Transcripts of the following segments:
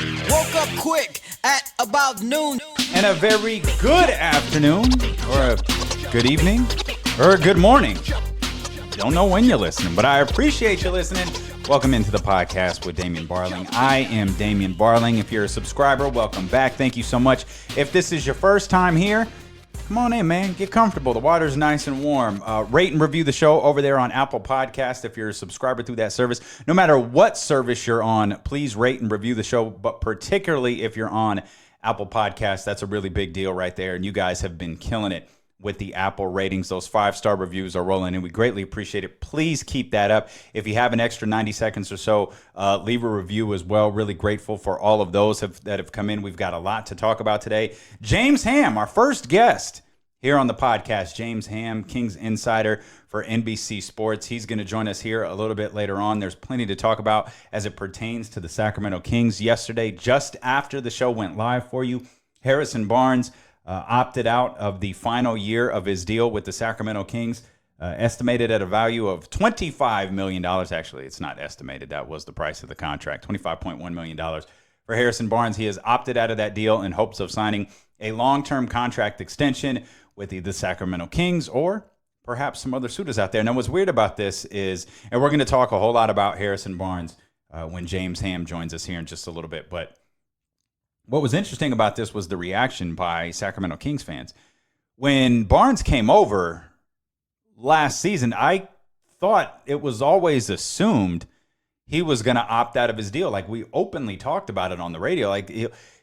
Woke up quick at about noon. And a very good afternoon, or a good evening, or a good morning. Don't know when you're listening, but I appreciate you listening. Welcome into the podcast with Damian Barling. I am Damian Barling. If you're a subscriber, welcome back. Thank you so much. If this is your first time here, come on in, man. Get comfortable. The water's nice and warm. Rate and review the show over there on Apple Podcast if you're a subscriber through that service. No matter what service you're on, please rate and review the show, but particularly if you're on Apple Podcast, that's a really big deal right there, and you guys have been killing it with the Apple ratings. Those 5-star reviews are rolling in. We greatly appreciate it. Please keep that up. If you have an extra 90 seconds or so, leave a review as well. Really grateful for all of those that have come in. We've got a lot to talk about today. James Ham, our first guest here on the podcast. James Ham, Kings insider for NBC Sports. He's going to join us here a little bit later on. There's plenty to talk about as it pertains to the Sacramento Kings. Yesterday, just after the show went live for you, Harrison Barnes opted out of the final year of his deal with the Sacramento Kings, estimated at a value of $25 million. Actually, it's not estimated. That was the price of the contract, $25.1 million for Harrison Barnes. He has opted out of that deal in hopes of signing a long-term contract extension with either the Sacramento Kings or perhaps some other suitors out there. Now, what's weird about this is, and we're going to talk a whole lot about Harrison Barnes when James Ham joins us here in just a little bit, but what was interesting about this was the reaction by Sacramento Kings fans. When Barnes came over last season, I thought it was always assumed he was going to opt out of his deal. Like, we openly talked about it on the radio. Like,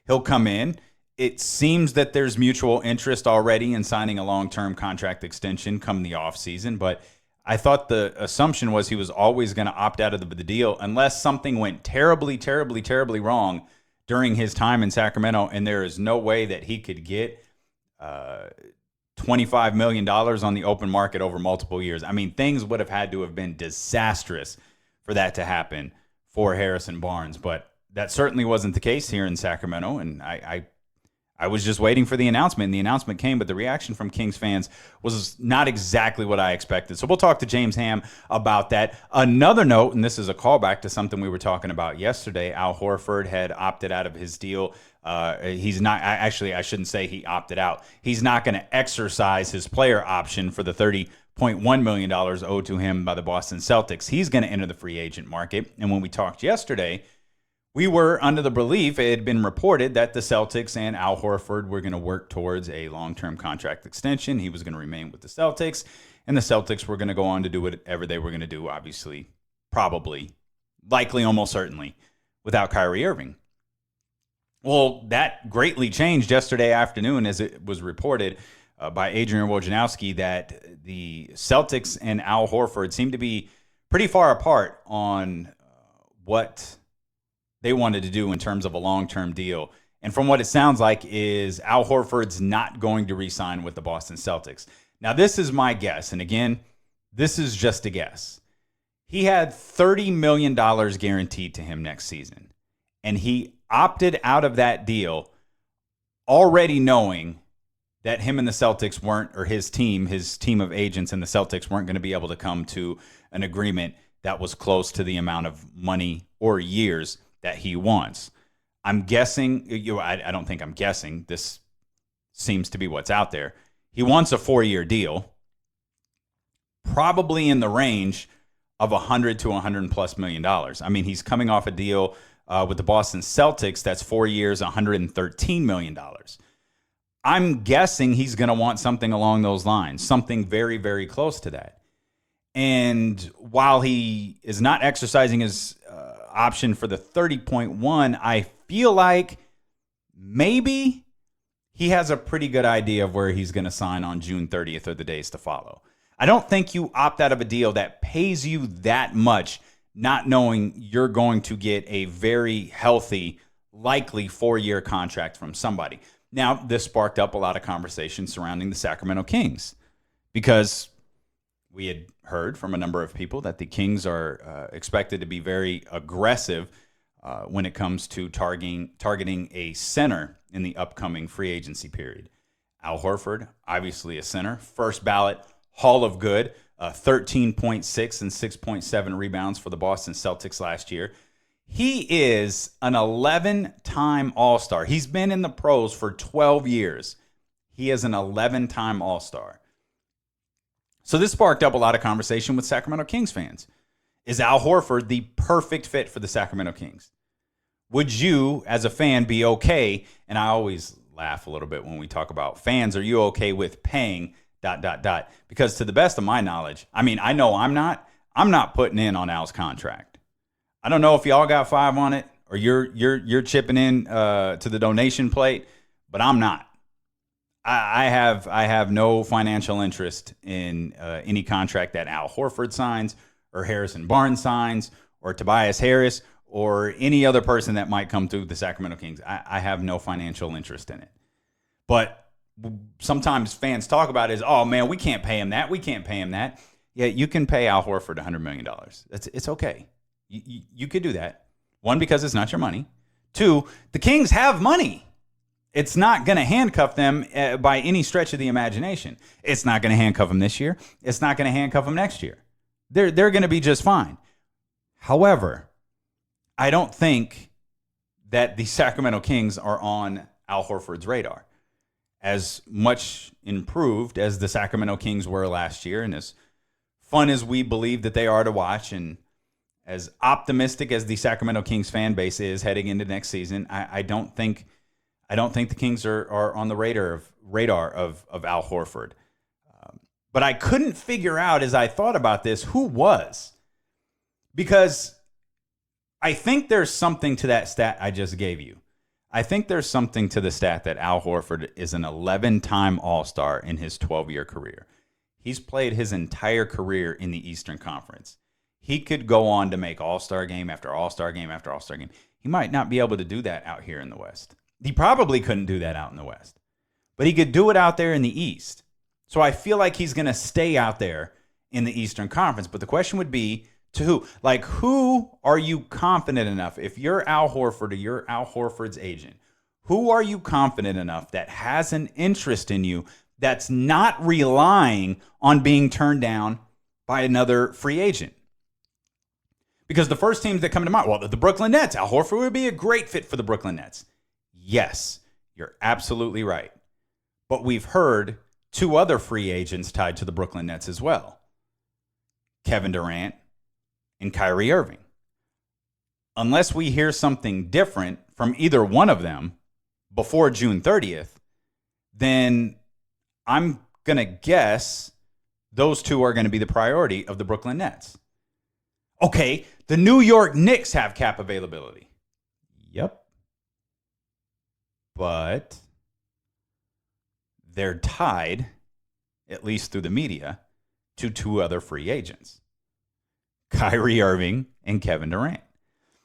he'll come in. It seems that there's mutual interest already in signing a long-term contract extension come the offseason, but I thought the assumption was he was always going to opt out of the deal unless something went terribly, terribly, terribly wrong during his time in Sacramento, and there is no way that he could get $25 million on the open market over multiple years. I mean, things would have had to have been disastrous for that to happen for Harrison Barnes, but that certainly wasn't the case here in Sacramento, and I was just waiting for the announcement, and the announcement came, but the reaction from Kings fans was not exactly what I expected. So we'll talk to James Ham about that. Another note, and this is a callback to something we were talking about yesterday, Al Horford had opted out of his deal. He's not, actually, I shouldn't say he opted out. He's not going to exercise his player option for the $30.1 million owed to him by the Boston Celtics. He's going to enter the free agent market. And when we talked yesterday, we were under the belief, it had been reported, that the Celtics and Al Horford were going to work towards a long-term contract extension. He was going to remain with the Celtics, and the Celtics were going to go on to do whatever they were going to do, obviously, probably, likely, almost certainly, without Kyrie Irving. Well, that greatly changed yesterday afternoon as it was reported by Adrian Wojnarowski that the Celtics and Al Horford seemed to be pretty far apart on what they wanted to do in terms of a long-term deal. And from what it sounds like is Al Horford's not going to re-sign with the Boston Celtics. Now, this is my guess. And again, this is just a guess. He had $30 million guaranteed to him next season. And he opted out of that deal already knowing that him and the Celtics weren't, or his team of agents and the Celtics weren't going to be able to come to an agreement that was close to the amount of money or years that he wants. I'm guessing, I don't think I'm guessing, this seems to be what's out there. He wants a 4-year deal, probably in the range of $100 to $100+ million. I mean, he's coming off a deal with the Boston Celtics that's 4 years, $113 million. I'm guessing he's going to want something along those lines, something very, very close to that. And while he is not exercising his option for the 30.1, I feel like maybe he has a pretty good idea of where he's going to sign on June 30th or the days to follow. I don't think you opt out of a deal that pays you that much, not knowing you're going to get a very healthy, likely 4-year contract from somebody. Now, this sparked up a lot of conversation surrounding the Sacramento Kings because we had heard from a number of people that the Kings are expected to be very aggressive when it comes to targeting a center in the upcoming free agency period. Al Horford, obviously a center, first ballot Hall of Good, 13.6 and 6.7 rebounds for the Boston Celtics last year. He is an 11-time All-Star. He's been in the pros for 12 years. He is an 11-time All-Star. So this sparked up a lot of conversation with Sacramento Kings fans. Is Al Horford the perfect fit for the Sacramento Kings? Would you, as a fan, be okay? And I always laugh a little bit when we talk about fans. Are you okay with paying ... Because to the best of my knowledge, I mean, I know I'm not putting in on Al's contract. I don't know if y'all got 5 on it or you're chipping in to the donation plate, but I'm not. I have no financial interest in any contract that Al Horford signs or Harrison Barnes signs or Tobias Harris or any other person that might come through the Sacramento Kings. I have no financial interest in it. But sometimes fans talk about it as, oh, man, we can't pay him that. We can't pay him that. Yeah, you can pay Al Horford $100 million. It's okay. You could do that. 1, because it's not your money. 2, the Kings have money. It's not going to handcuff them by any stretch of the imagination. It's not going to handcuff them this year. It's not going to handcuff them next year. They're going to be just fine. However, I don't think that the Sacramento Kings are on Al Horford's radar. As much improved as the Sacramento Kings were last year, and as fun as we believe that they are to watch, and as optimistic as the Sacramento Kings fan base is heading into next season, I don't think the Kings are on the radar of Al Horford. But I couldn't figure out, as I thought about this, who was. Because I think there's something to that stat I just gave you. I think there's something to the stat that Al Horford is an 11-time All-Star in his 12-year career. He's played his entire career in the Eastern Conference. He could go on to make All-Star game after All-Star game after All-Star game. He might not be able to do that out here in the West. He probably couldn't do that out in the West. But he could do it out there in the East. So I feel like he's going to stay out there in the Eastern Conference. But the question would be, to who? Like, who are you confident enough? If you're Al Horford or you're Al Horford's agent, who are you confident enough that has an interest in you that's not relying on being turned down by another free agent? Because the first teams that come to mind, well, the Brooklyn Nets. Al Horford would be a great fit for the Brooklyn Nets. Yes, you're absolutely right. But we've heard 2 other free agents tied to the Brooklyn Nets as well. Kevin Durant and Kyrie Irving. Unless we hear something different from either one of them before June 30th, then I'm going to guess those 2 are going to be the priority of the Brooklyn Nets. Okay, the New York Knicks have cap availability. Yep. But they're tied, at least through the media, to 2 other free agents. Kyrie Irving and Kevin Durant.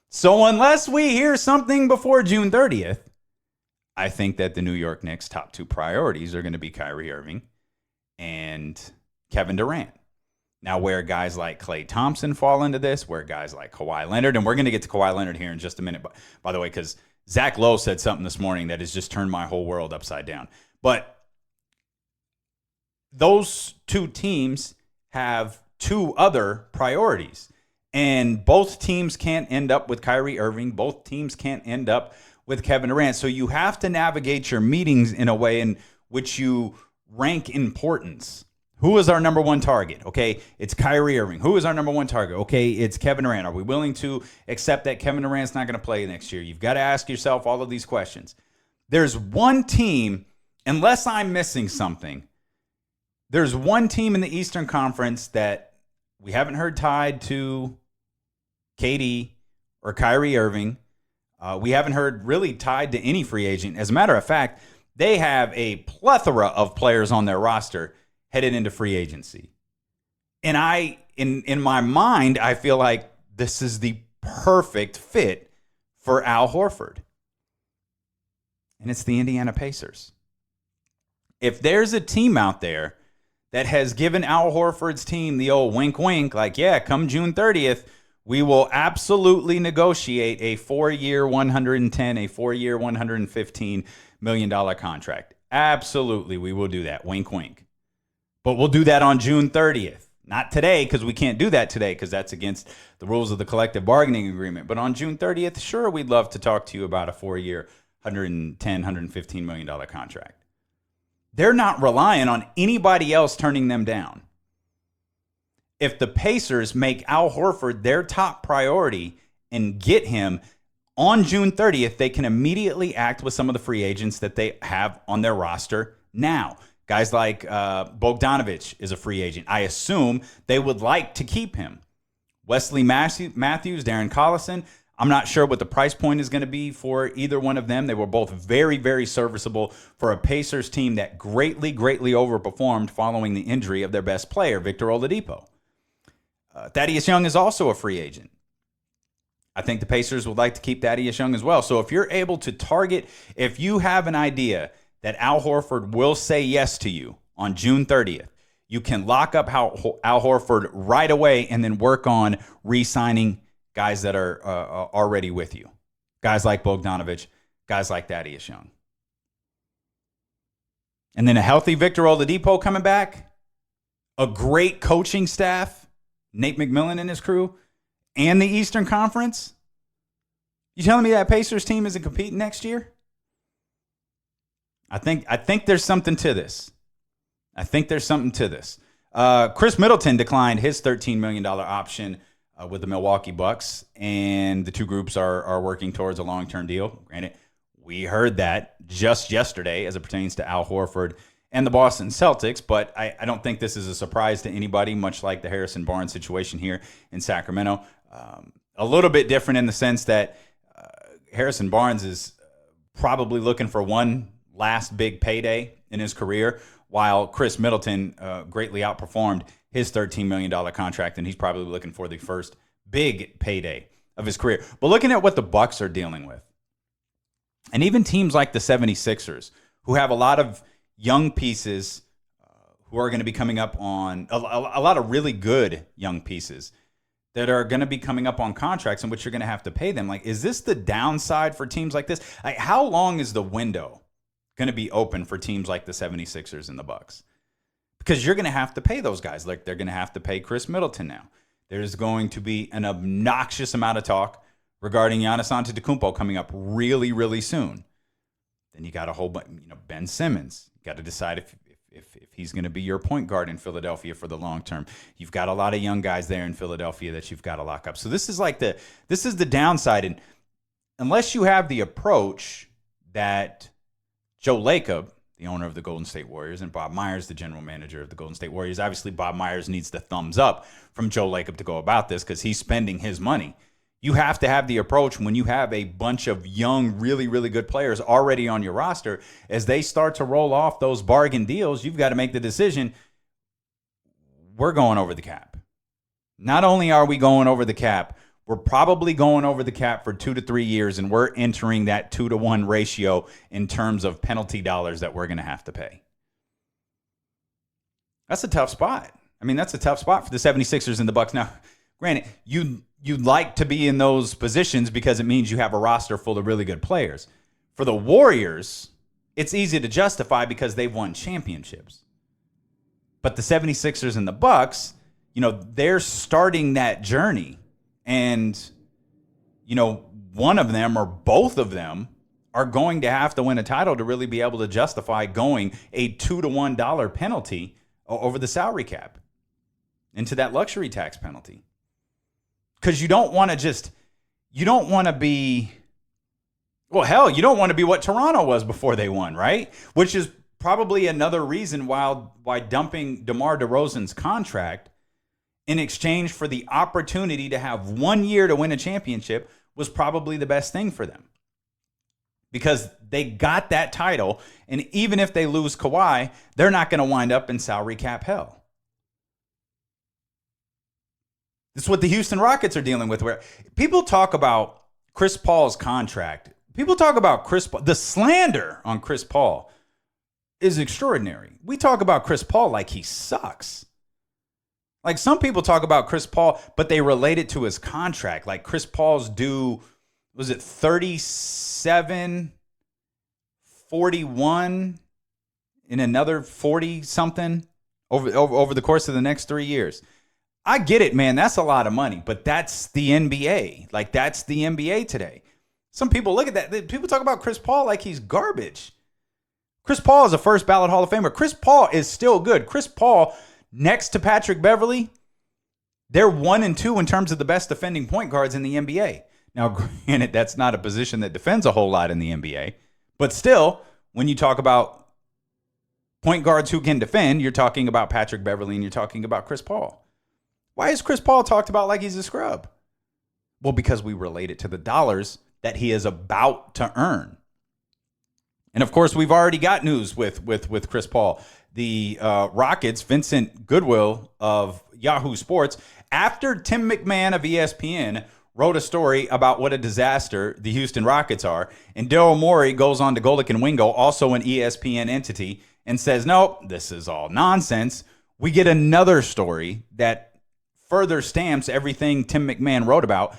So unless we hear something before June 30th, I think that the New York Knicks' top 2 priorities are going to be Kyrie Irving and Kevin Durant. Now, where guys like Klay Thompson fall into this, where guys like Kawhi Leonard, and we're going to get to Kawhi Leonard here in just a minute, by the way, because Zach Lowe said something this morning that has just turned my whole world upside down. But those 2 teams have 2 other priorities. And both teams can't end up with Kyrie Irving. Both teams can't end up with Kevin Durant. So you have to navigate your meetings in a way in which you rank importance. Who is our number 1 target? Okay, it's Kyrie Irving. Who is our number 1 target? Okay, it's Kevin Durant. Are we willing to accept that Kevin Durant's not going to play next year? You've got to ask yourself all of these questions. There's one team, unless I'm missing something, there's one team in the Eastern Conference that we haven't heard tied to KD or Kyrie Irving. We haven't heard really tied to any free agent. As a matter of fact, they have a plethora of players on their roster headed into free agency. And in my mind, I feel like this is the perfect fit for Al Horford. And it's the Indiana Pacers. If there's a team out there that has given Al Horford's team the old wink, wink, like, yeah, come June 30th, we will absolutely negotiate a 4-year, $110, a 4-year, $115 million contract. Absolutely, we will do that. Wink, wink. But we'll do that on June 30th. Not today, because we can't do that today, because that's against the rules of the collective bargaining agreement. But on June 30th, sure, we'd love to talk to you about a 4-year, $110, $115 million contract. They're not relying on anybody else turning them down. If the Pacers make Al Horford their top priority and get him on June 30th, they can immediately act with some of the free agents that they have on their roster now. Guys like Bogdanovich is a free agent. I assume they would like to keep him. Wesley Matthews, Darren Collison. I'm not sure what the price point is going to be for either one of them. They were both very, very serviceable for a Pacers team that greatly, greatly overperformed following the injury of their best player, Victor Oladipo. Thaddeus Young is also a free agent. I think the Pacers would like to keep Thaddeus Young as well. So if you're able to target, if you have an idea that Al Horford will say yes to you on June 30th, you can lock up Al Horford right away and then work on re-signing guys that are already with you. Guys like Bogdanovich, guys like Thaddeus Young. And then a healthy Victor Oladipo coming back, a great coaching staff, Nate McMillan and his crew, and the Eastern Conference. You telling me that Pacers team isn't competing next year? I think there's something to this. Chris Middleton declined his $13 million option with the Milwaukee Bucks, and the two groups are working towards a long-term deal. Granted, we heard that just yesterday as it pertains to Al Horford and the Boston Celtics, but I don't think this is a surprise to anybody, much like the Harrison Barnes situation here in Sacramento. A little bit different in the sense that Harrison Barnes is probably looking for one last big payday in his career, while Chris Middleton greatly outperformed his $13 million contract, and he's probably looking for the first big payday of his career. But looking at what the Bucks are dealing with, and even teams like the 76ers, who have a lot of young pieces who are going to be coming up on a lot of really good young pieces that are going to be coming up on contracts in which you're going to have to pay them. Like, is this the downside for teams like this? Like, how long is the window going to be open for teams like the 76ers and the Bucks? Because you're going to have to pay those guys. Like, they're going to have to pay Chris Middleton now. There's going to be an obnoxious amount of talk regarding Giannis Antetokounmpo coming up really, really soon. Then you got a whole bunch, Ben Simmons. You got to decide if he's going to be your point guard in Philadelphia for the long term. You've got a lot of young guys there in Philadelphia that you've got to lock up. So this is the downside. And unless you have the approach that Joe Lacob, the owner of the Golden State Warriors, and Bob Myers, the general manager of the Golden State Warriors. Obviously, Bob Myers needs the thumbs up from Joe Lacob to go about this because he's spending his money. You have to have the approach when you have a bunch of young, really, really good players already on your roster. As they start to roll off those bargain deals, you've got to make the decision, we're going over the cap. Not only are we going over the cap, we're probably going over the cap for 2 to 3 years, and we're entering that 2-to-1 ratio in terms of penalty dollars that we're going to have to pay. That's a tough spot. I mean, that's a tough spot for the 76ers and the Bucks. Now, granted, you'd like to be in those positions because it means you have a roster full of really good players. For the Warriors, it's easy to justify because they've won championships. But the 76ers and the Bucks, they're starting that journey. And, one of them or both of them are going to have to win a title to really be able to justify going a $2-to-1 penalty over the salary cap into that luxury tax penalty. Because you don't want to be what Toronto was before they won, right? Which is probably another reason why dumping DeMar DeRozan's contract in exchange for the opportunity to have 1 year to win a championship was probably the best thing for them. Because they got that title, and even if they lose Kawhi, they're not going to wind up in salary cap hell. This is what the Houston Rockets are dealing with, where people talk about Chris Paul's contract. People talk about Chris Paul. The slander on Chris Paul is extraordinary. We talk about Chris Paul like he sucks. Like, some people talk about Chris Paul, but they relate it to his contract. Like, Chris Paul's due, was it 37, 41, and another 40-something over the course of the next 3 years. I get it, man. That's a lot of money, but that's the NBA. Like, that's the NBA today. Some people look at that. People talk about Chris Paul like he's garbage. Chris Paul is a first ballot Hall of Famer. Chris Paul is still good. Chris Paul, next to Patrick Beverley, they're 1 and 2 in terms of the best defending point guards in the NBA. Now, granted, that's not a position that defends a whole lot in the NBA. But still, when you talk about point guards who can defend, you're talking about Patrick Beverley and you're talking about Chris Paul. Why is Chris Paul talked about like he's a scrub? Well, because we relate it to the dollars that he is about to earn. And of course, we've already got news with Chris Paul. The Rockets, Vincent Goodwill of Yahoo Sports, after Tim McMahon of ESPN wrote a story about what a disaster the Houston Rockets are, and Daryl Morey goes on to Golic and Wingo, also an ESPN entity, and says, nope, this is all nonsense. We get another story that further stamps everything Tim McMahon wrote about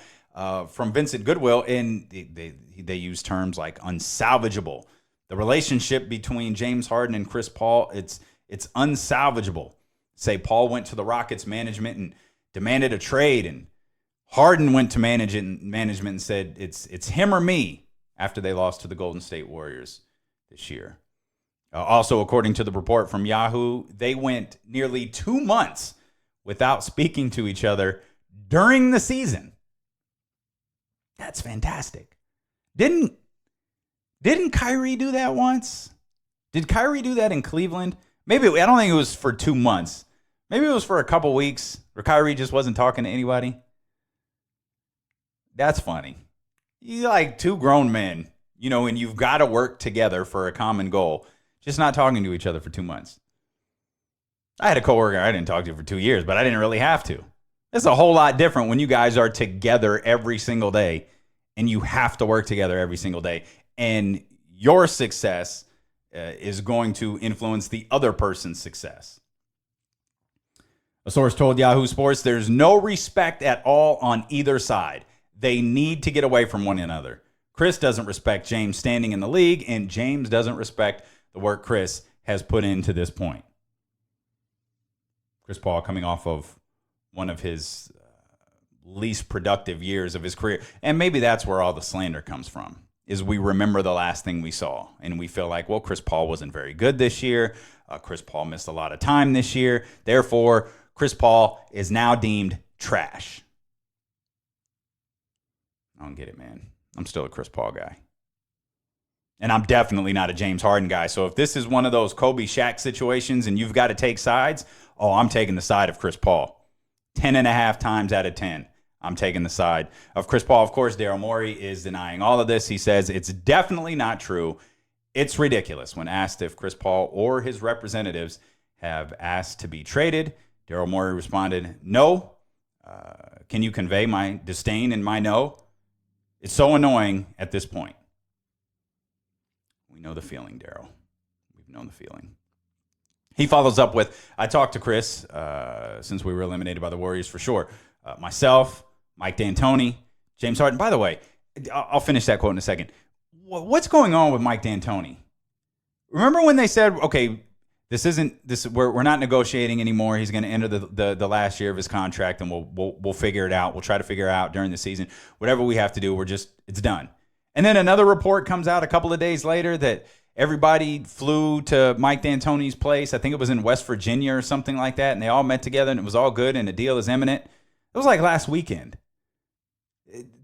from Vincent Goodwill, and they use terms like unsalvageable. The relationship between James Harden and Chris Paul, it's unsalvageable. Say Paul went to the Rockets management and demanded a trade, and Harden went to management and said it's him or me after they lost to the Golden State Warriors this year. Also, according to the report from Yahoo, they went nearly 2 months without speaking to each other during the season. That's fantastic. Didn't Kyrie do that once? Did Kyrie do that in Cleveland? Maybe, I don't think it was for 2 months. Maybe it was for a couple weeks where Kyrie just wasn't talking to anybody. That's funny. You like two grown men, and you've got to work together for a common goal, just not talking to each other for 2 months. I had a coworker I didn't talk to for 2 years, but I didn't really have to. It's a whole lot different when you guys are together every single day and you have to work together every single day. And your success is going to influence the other person's success. A source told Yahoo Sports there's no respect at all on either side. They need to get away from one another. Chris doesn't respect James standing in the league, and James doesn't respect the work Chris has put into this point. Chris Paul coming off of one of his least productive years of his career. And maybe that's where all the slander comes from, is we remember the last thing we saw. And we feel like, well, Chris Paul wasn't very good this year. Chris Paul missed a lot of time this year. Therefore, Chris Paul is now deemed trash. I don't get it, man. I'm still a Chris Paul guy. And I'm definitely not a James Harden guy. So if this is one of those Kobe Shaq situations and you've got to take sides, I'm taking the side of Chris Paul. 10.5 times out of 10, I'm taking the side of Chris Paul. Of course, Daryl Morey is denying all of this. He says it's definitely not true. It's ridiculous. When asked if Chris Paul or his representatives have asked to be traded, Daryl Morey responded, no. Can you convey my disdain and my no? It's so annoying at this point. We know the feeling, Daryl. We've known the feeling. He follows up with, I talked to Chris since we were eliminated by the Warriors for sure. Myself, Mike D'Antoni, James Harden. By the way, I'll finish that quote in a second. What's going on with Mike D'Antoni? Remember when they said, okay, we're not negotiating anymore. He's going to enter the last year of his contract, and we'll figure it out. We'll try to figure it out during the season. Whatever we have to do, it's done. And then another report comes out a couple of days later that everybody flew to Mike D'Antoni's place. I think it was in West Virginia or something like that, and they all met together, and it was all good, and a deal is imminent. It was like last weekend.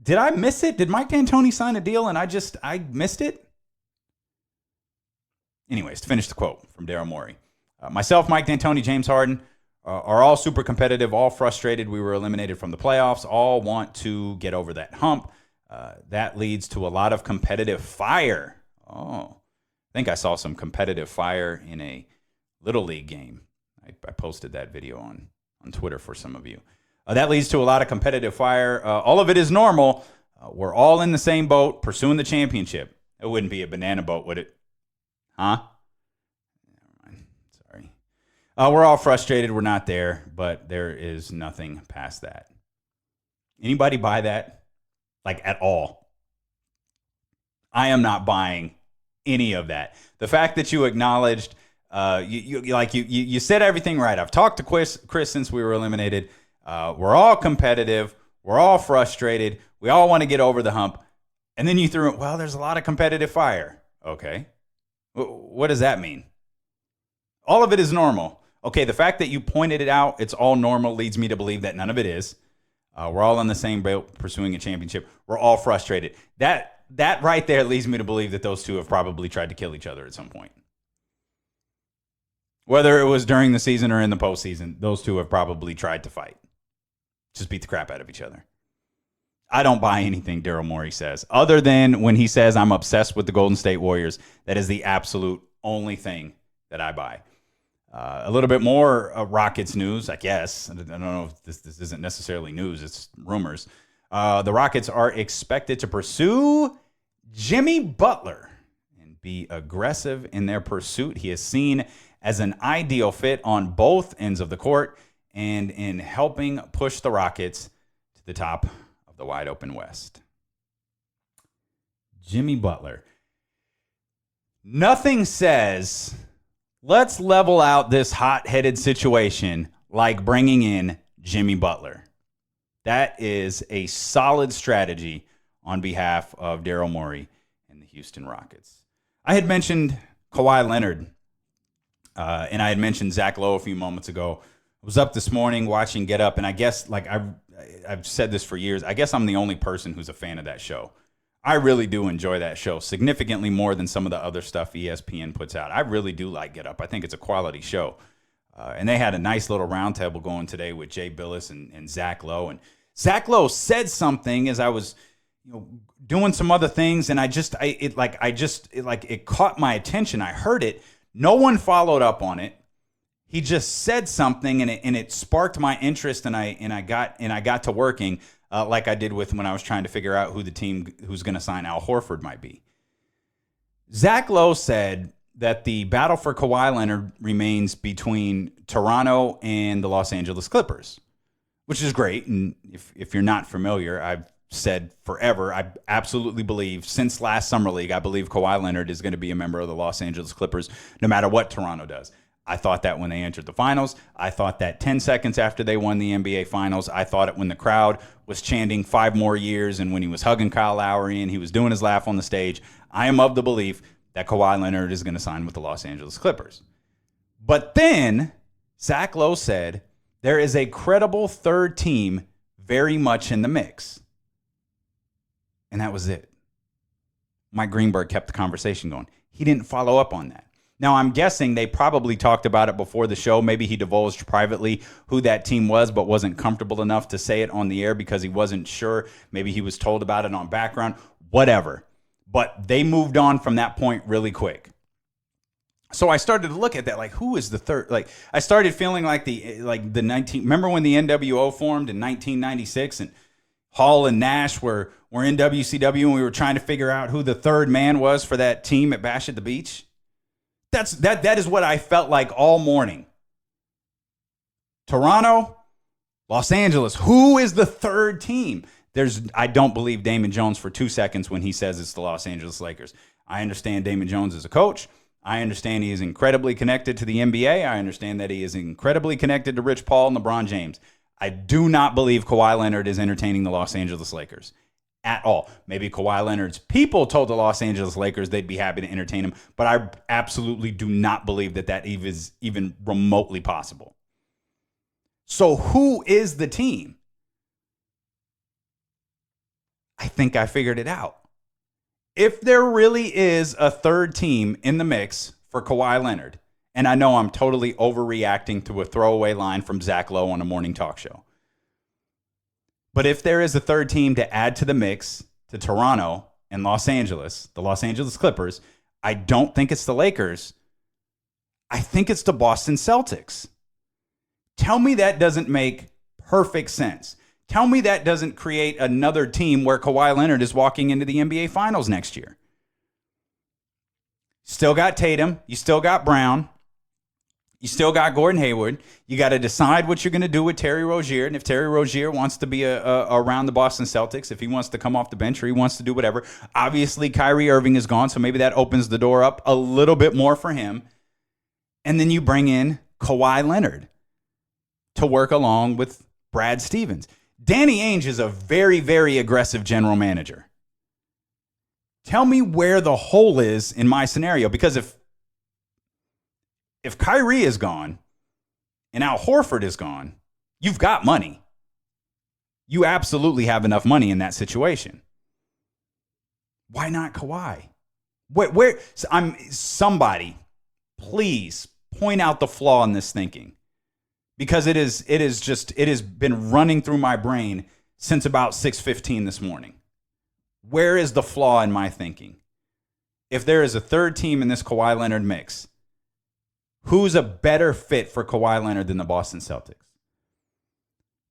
Did I miss it? Did Mike D'Antoni sign a deal and I missed it? Anyways, to finish the quote from Daryl Morey. Myself, Mike D'Antoni, James Harden are all super competitive, all frustrated. We were eliminated from the playoffs, all want to get over that hump. That leads to a lot of competitive fire. I think I saw some competitive fire in a Little League game. I posted that video on Twitter for some of you. That leads to a lot of competitive fire. All of it is normal. We're all in the same boat, pursuing the championship. It wouldn't be a banana boat, would it? Huh? Never mind. Sorry. We're all frustrated. We're not there, but there is nothing past that. Anybody buy that? Like, at all? I am not buying any of that. The fact that you acknowledged, you said everything right. I've talked to Chris since we were eliminated. We're all competitive. We're all frustrated. We all want to get over the hump. And then you threw, well, there's a lot of competitive fire. Okay. What does that mean? All of it is normal. Okay, the fact that you pointed it out, it's all normal, leads me to believe that none of it is. We're all in the same boat pursuing a championship. We're all frustrated. That right there leads me to believe that those two have probably tried to kill each other at some point. Whether it was during the season or in the postseason, those two have probably tried to fight. Just beat the crap out of each other. I don't buy anything Daryl Morey says, other than when he says I'm obsessed with the Golden State Warriors. That is the absolute only thing that I buy. A little bit more Rockets news, I guess. I don't know if this isn't necessarily news. It's rumors. The Rockets are expected to pursue Jimmy Butler and be aggressive in their pursuit. He is seen as an ideal fit on both ends of the court and in helping push the Rockets to the top of the wide open West. Jimmy Butler. Nothing says, let's level out this hot-headed situation like bringing in Jimmy Butler. That is a solid strategy on behalf of Daryl Morey and the Houston Rockets. I had mentioned Kawhi Leonard, and I had mentioned Zach Lowe a few moments ago. I was up this morning watching Get Up, and I guess, like I've said this for years, I guess I'm the only person who's a fan of that show. I really do enjoy that show significantly more than some of the other stuff ESPN puts out. I really do like Get Up. I think it's a quality show. And they had a nice little roundtable going today with Jay Billis and Zach Lowe. And Zach Lowe said something as I was, doing some other things, and it caught my attention. I heard it. No one followed up on it. He just said something, and it sparked my interest, and I got to working. Like I did with when I was trying to figure out who the team who's going to sign Al Horford might be. Zach Lowe said that the battle for Kawhi Leonard remains between Toronto and the Los Angeles Clippers, which is great. And if you're not familiar, I've said forever, I absolutely believe, since last Summer League, I believe Kawhi Leonard is going to be a member of the Los Angeles Clippers no matter what Toronto does. I thought that when they entered the finals. I thought that 10 seconds after they won the NBA Finals. I thought it when the crowd was chanting 5 more years and when he was hugging Kyle Lowry and he was doing his laugh on the stage. I am of the belief that Kawhi Leonard is going to sign with the Los Angeles Clippers. But then Zach Lowe said there is a credible third team very much in the mix. And that was it. Mike Greenberg kept the conversation going. He didn't follow up on that. Now, I'm guessing they probably talked about it before the show. Maybe he divulged privately who that team was, but wasn't comfortable enough to say it on the air because he wasn't sure. Maybe he was told about it on background, whatever. But they moved on from that point really quick. So I started to look at that, like, who is the third? Like, I started feeling like remember when the NWO formed in 1996 and Hall and Nash were in WCW and we were trying to figure out who the third man was for that team at Bash at the Beach? That is what I felt like all morning. Toronto, Los Angeles. Who is the third team? I don't believe Damon Jones for 2 seconds when he says it's the Los Angeles Lakers. I understand Damon Jones is a coach. I understand he is incredibly connected to the NBA. I understand that he is incredibly connected to Rich Paul and LeBron James. I do not believe Kawhi Leonard is entertaining the Los Angeles Lakers at all. Maybe Kawhi Leonard's people told the Los Angeles Lakers they'd be happy to entertain him, but I absolutely do not believe that is even remotely possible. So who is the team? I think I figured it out. If there really is a third team in the mix for Kawhi Leonard, and I know I'm totally overreacting to a throwaway line from Zach Lowe on a morning talk show, but if there is a third team to add to the mix to Toronto and Los Angeles, the Los Angeles Clippers, I don't think it's the Lakers. I think it's the Boston Celtics. Tell me that doesn't make perfect sense. Tell me that doesn't create another team where Kawhi Leonard is walking into the NBA Finals next year. Still got Tatum. You still got Brown. You still got Gordon Hayward. You got to decide what you're going to do with Terry Rozier. And if Terry Rozier wants to be around the Boston Celtics, if he wants to come off the bench or he wants to do whatever. Obviously, Kyrie Irving is gone, so maybe that opens the door up a little bit more for him. And then you bring in Kawhi Leonard to work along with Brad Stevens. Danny Ainge is a very, very aggressive general manager. Tell me where the hole is in my scenario, because if Kyrie is gone and now Horford is gone, you've got money. You absolutely have enough money in that situation. Why not Kawhi? Somebody, please point out the flaw in this thinking, because it has been running through my brain since about 6:15 this morning. Where is the flaw in my thinking? If there is a third team in this Kawhi Leonard mix, who's a better fit for Kawhi Leonard than the Boston Celtics?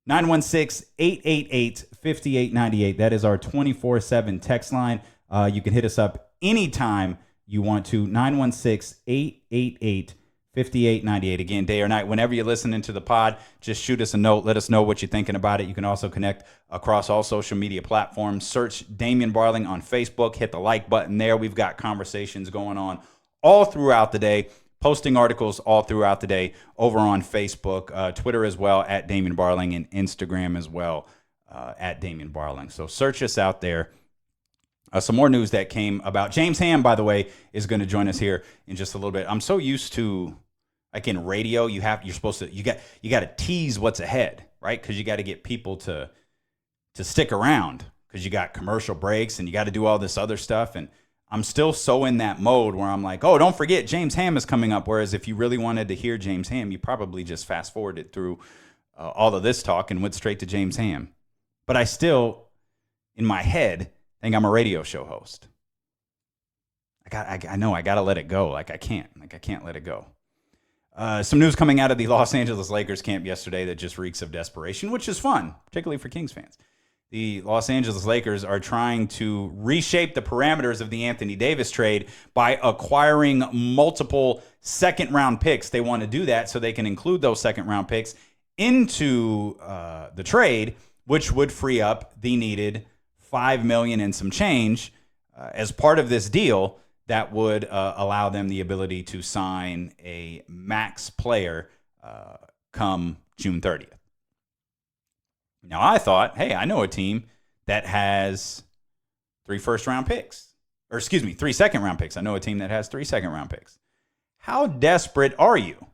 916-888-5898. That is our 24/7 text line. You can hit us up anytime you want to. 916-888-5898. Again, day or night, whenever you're listening to the pod, just shoot us a note. Let us know what you're thinking about it. You can also connect across all social media platforms. Search Damian Barling on Facebook. Hit the like button there. We've got conversations going on all throughout the day. Posting articles all throughout the day over on Facebook, Twitter as well, at Damian Barling, and Instagram as well, at Damian Barling. So search us out there. Some more news that came about. James Ham, by the way, is going to join us here in just a little bit. I'm so used to, like in radio, you got to tease what's ahead, right? Because you got to get people to stick around, because you got commercial breaks and you got to do all this other stuff. And I'm still so in that mode where I'm like, oh, don't forget James Ham is coming up. Whereas if you really wanted to hear James Ham, you probably just fast forwarded through all of this talk and went straight to James Ham. But I still, in my head, think I'm a radio show host. I know I got to let it go. I can't let it go. Some news coming out of the Los Angeles Lakers camp yesterday that just reeks of desperation, which is fun, particularly for Kings fans. The Los Angeles Lakers are trying to reshape the parameters of the Anthony Davis trade by acquiring multiple second-round picks. They want to do that so they can include those second-round picks into the trade, which would free up the needed $5 million and some change as part of this deal that would allow them the ability to sign a max player come June 30th. Now, I thought, hey, I know a team that has 3 second-round picks. I know a team that has 3 second-round picks. How desperate are you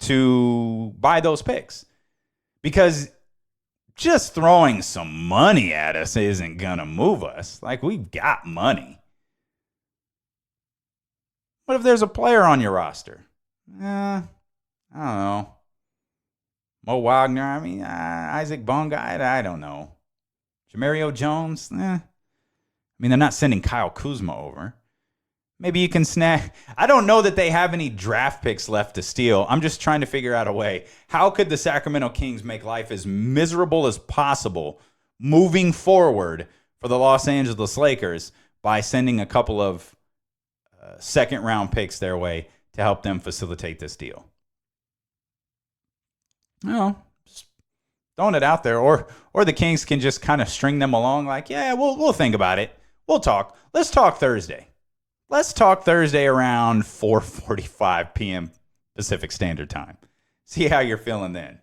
to buy those picks? Because just throwing some money at us isn't going to move us. Like, we've got money. What if there's a player on your roster? I don't know. Mo Wagner, Isaac Bonga, I don't know. Jamario Jones, they're not sending Kyle Kuzma over. Maybe you can snag. I don't know that they have any draft picks left to steal. I'm just trying to figure out a way. How could the Sacramento Kings make life as miserable as possible moving forward for the Los Angeles Lakers by sending a couple of second-round picks their way to help them facilitate this deal? No, just throwing it out there, or the Kings can just kind of string them along. Like, yeah, we'll think about it. We'll talk. Let's talk Thursday. Let's talk Thursday around 4:45 p.m. Pacific Standard Time. See how you're feeling then.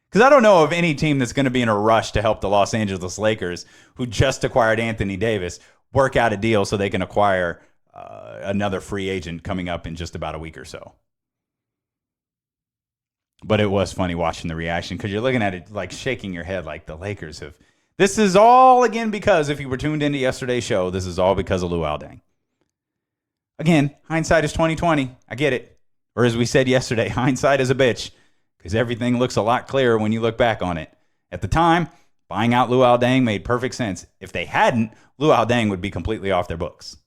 Because I don't know of any team that's going to be in a rush to help the Los Angeles Lakers, who just acquired Anthony Davis, work out a deal so they can acquire another free agent coming up in just about a week or so. But it was funny watching the reaction, because you're looking at it like shaking your head like the Lakers have. This is all, again, because if you were tuned into yesterday's show, this is all because of Luol Deng. Again, hindsight is 20/20. I get it. Or as we said yesterday, hindsight is a bitch, because everything looks a lot clearer when you look back on it. At the time, buying out Luol Deng made perfect sense. If they hadn't, Luol Deng would be completely off their books.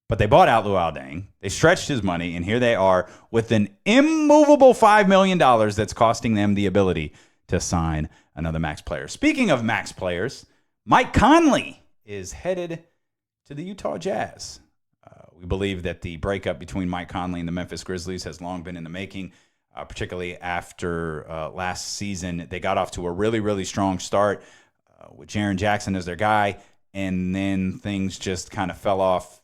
But they bought out Luol Deng. They stretched his money, and here they are with an immovable $5 million that's costing them the ability to sign another max player. Speaking of max players, Mike Conley is headed to the Utah Jazz. We believe that the breakup between Mike Conley and the Memphis Grizzlies has long been in the making, particularly after last season. They got off to a really, really strong start with Jaren Jackson as their guy, and then things just kind of fell off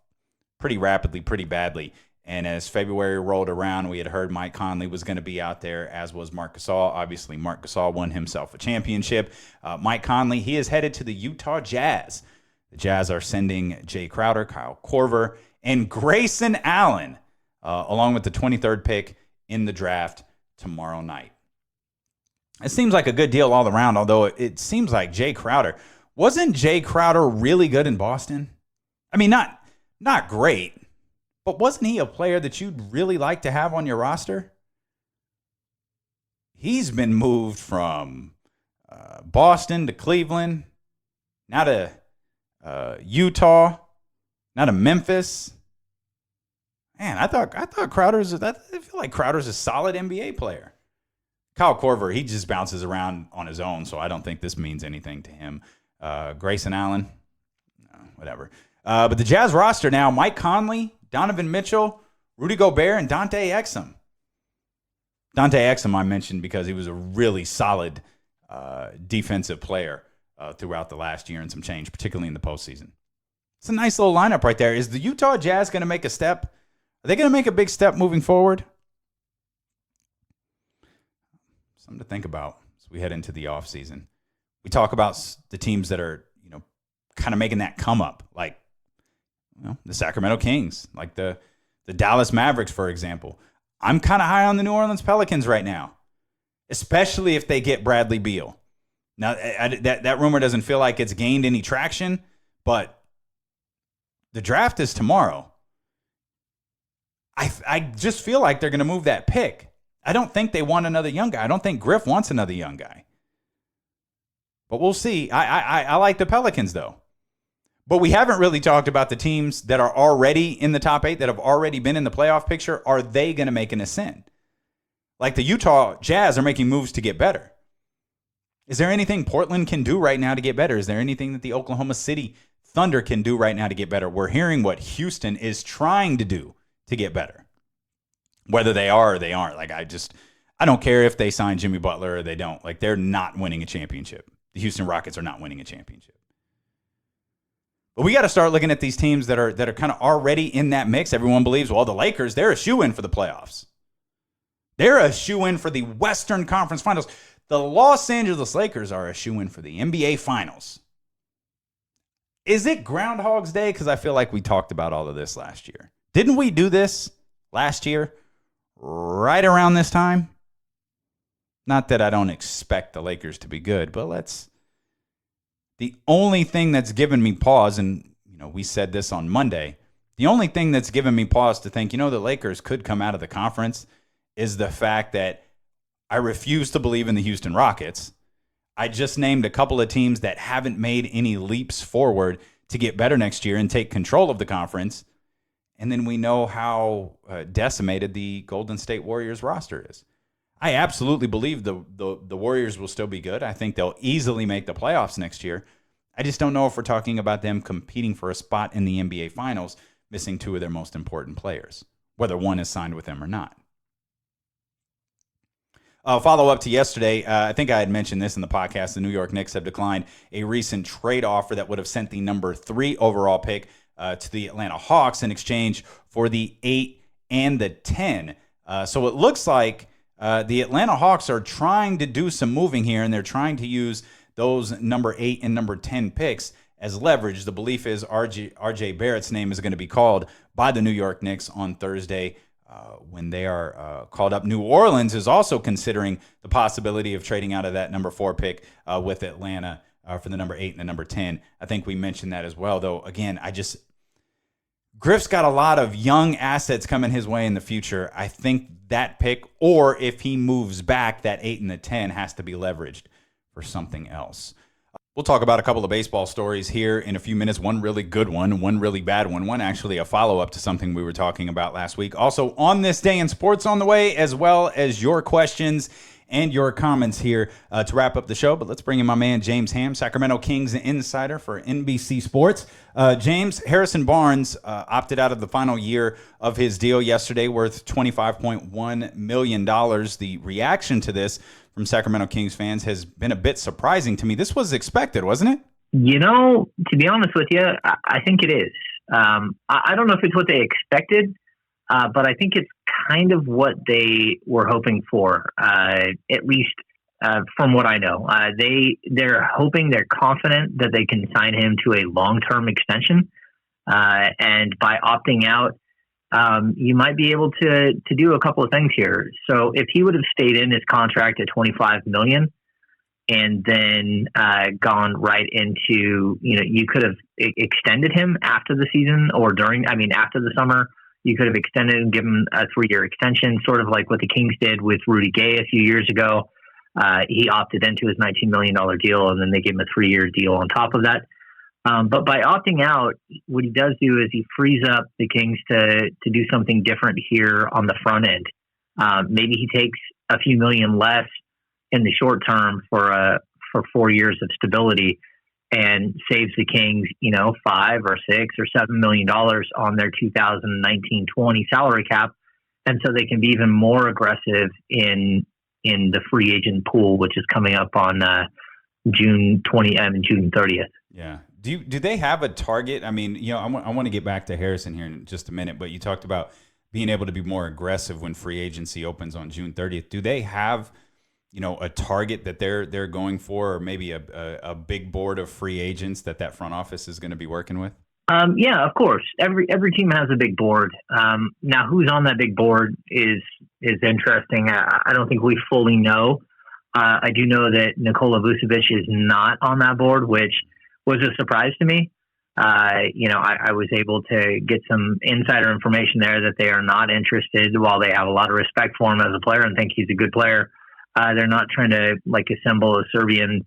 pretty rapidly, pretty badly. And as February rolled around, we had heard Mike Conley was going to be out there, as was Marc Gasol. Obviously, Marc Gasol won himself a championship. Mike Conley, he is headed to the Utah Jazz. The Jazz are sending Jay Crowder, Kyle Korver, and Grayson Allen, along with the 23rd pick in the draft tomorrow night. It seems like a good deal all around, although it seems like Jay Crowder. Wasn't Jay Crowder really good in Boston? I mean, not great. But wasn't he a player that you'd really like to have on your roster? He's been moved from Boston to Cleveland, now to Utah, now to Memphis. Man, I thought Crowder's. I feel like Crowder's a solid NBA player. Kyle Korver, he just bounces around on his own, so I don't think this means anything to him. Grayson Allen, no, whatever. But the Jazz roster now: Mike Conley, Donovan Mitchell, Rudy Gobert, and Dante Exum. Dante Exum I mentioned because he was a really solid defensive player throughout the last year and some change, particularly in the postseason. It's a nice little lineup right there. Is the Utah Jazz going to make a step? Are they going to make a big step moving forward? Something to think about as we head into the offseason. We talk about the teams that are, kind of making that come up, like the Sacramento Kings, like the Dallas Mavericks, for example. I'm kind of high on the New Orleans Pelicans right now, especially if they get Bradley Beal. Now, that rumor doesn't feel like it's gained any traction, but the draft is tomorrow. I just feel like they're going to move that pick. I don't think they want another young guy. I don't think Griff wants another young guy. But we'll see. I like the Pelicans, though. But we haven't really talked about the teams that are already in the top 8, that have already been in the playoff picture. Are they going to make an ascent? Like the Utah Jazz are making moves to get better. Is there anything Portland can do right now to get better? Is there anything that the Oklahoma City Thunder can do right now to get better? We're hearing what Houston is trying to do to get better. Whether they are or they aren't. Like, I don't care if they sign Jimmy Butler or they don't. Like, they're not winning a championship. The Houston Rockets are not winning a championship. But we got to start looking at these teams that are kind of already in that mix. Everyone believes, well, the Lakers, they're a shoo-in for the playoffs. They're a shoo-in for the Western Conference Finals. The Los Angeles Lakers are a shoo-in for the NBA Finals. Is it Groundhog's Day? Because I feel like we talked about all of this last year. Didn't we do this last year right around this time? Not that I don't expect the Lakers to be good, but the only thing that's given me pause, and we said this on Monday, the only thing that's given me pause to think, the Lakers could come out of the conference is the fact that I refuse to believe in the Houston Rockets. I just named a couple of teams that haven't made any leaps forward to get better next year and take control of the conference. And then we know how decimated the Golden State Warriors roster is. I absolutely believe the Warriors will still be good. I think they'll easily make the playoffs next year. I just don't know if we're talking about them competing for a spot in the NBA Finals, missing 2 of their most important players, whether one is signed with them or not. Follow up to yesterday, I think I had mentioned this in the podcast. The New York Knicks have declined a recent trade offer that would have sent the number 3 overall pick to the Atlanta Hawks in exchange for the 8 and the 10. So it looks like the Atlanta Hawks are trying to do some moving here, and they're trying to use those number 8 and number 10 picks as leverage. The belief is R.J. Barrett's name is going to be called by the New York Knicks on Thursday when they are called up. New Orleans is also considering the possibility of trading out of that number 4 pick with Atlanta for the number 8 and the number 10. I think we mentioned that as well, though. Again, Griff's got a lot of young assets coming his way in the future. I think that pick, or if he moves back, that 8 and the 10 has to be leveraged for something else. We'll talk about a couple of baseball stories here in a few minutes. One really good one really bad one. One actually a follow-up to something we were talking about last week. Also, on this day in sports on the way, as well as your questions and your comments here to wrap up the show. But let's bring in my man, James Ham, Sacramento Kings insider for NBC Sports. James, Harrison Barnes opted out of the final year of his deal yesterday, worth $25.1 million. The reaction to this from Sacramento Kings fans has been a bit surprising to me. This was expected, wasn't it? To be honest with you, I think it is. I don't know if it's what they expected, but I think it's kind of what they were hoping for, at least from what I know. They're hoping, they're confident that they can sign him to a long-term extension, and by opting out, you might be able to do a couple of things here. So if he would have stayed in his contract at $25 million and then gone right into, you could have extended him after the season or after the summer. You could have extended and given him a 3-year extension, sort of like what the Kings did with Rudy Gay a few years ago. He opted into his $19 million deal, and then they gave him a 3-year deal on top of that. But by opting out, what he does do is he frees up the Kings to do something different here on the front end. Maybe he takes a few million less in the short term for 4 years of stability and saves the Kings, $5 or $6 or $7 million on their 2019-20 salary cap, and so they can be even more aggressive in the free agent pool, which is coming up on June 20th and June 30th. Yeah. Do they have a target? I mean, I want to get back to Harrison here in just a minute, but you talked about being able to be more aggressive when free agency opens on June 30th. Do they have, a target that they're going for, or maybe a big board of free agents that front office is going to be working with? Yeah, of course. Every team has a big board. Now, who's on that big board is interesting. I don't think we fully know. I do know that Nikola Vucevic is not on that board, which was a surprise to me. I was able to get some insider information there that they are not interested. While they have a lot of respect for him as a player and think he's a good player, they're not trying to assemble a Serbian,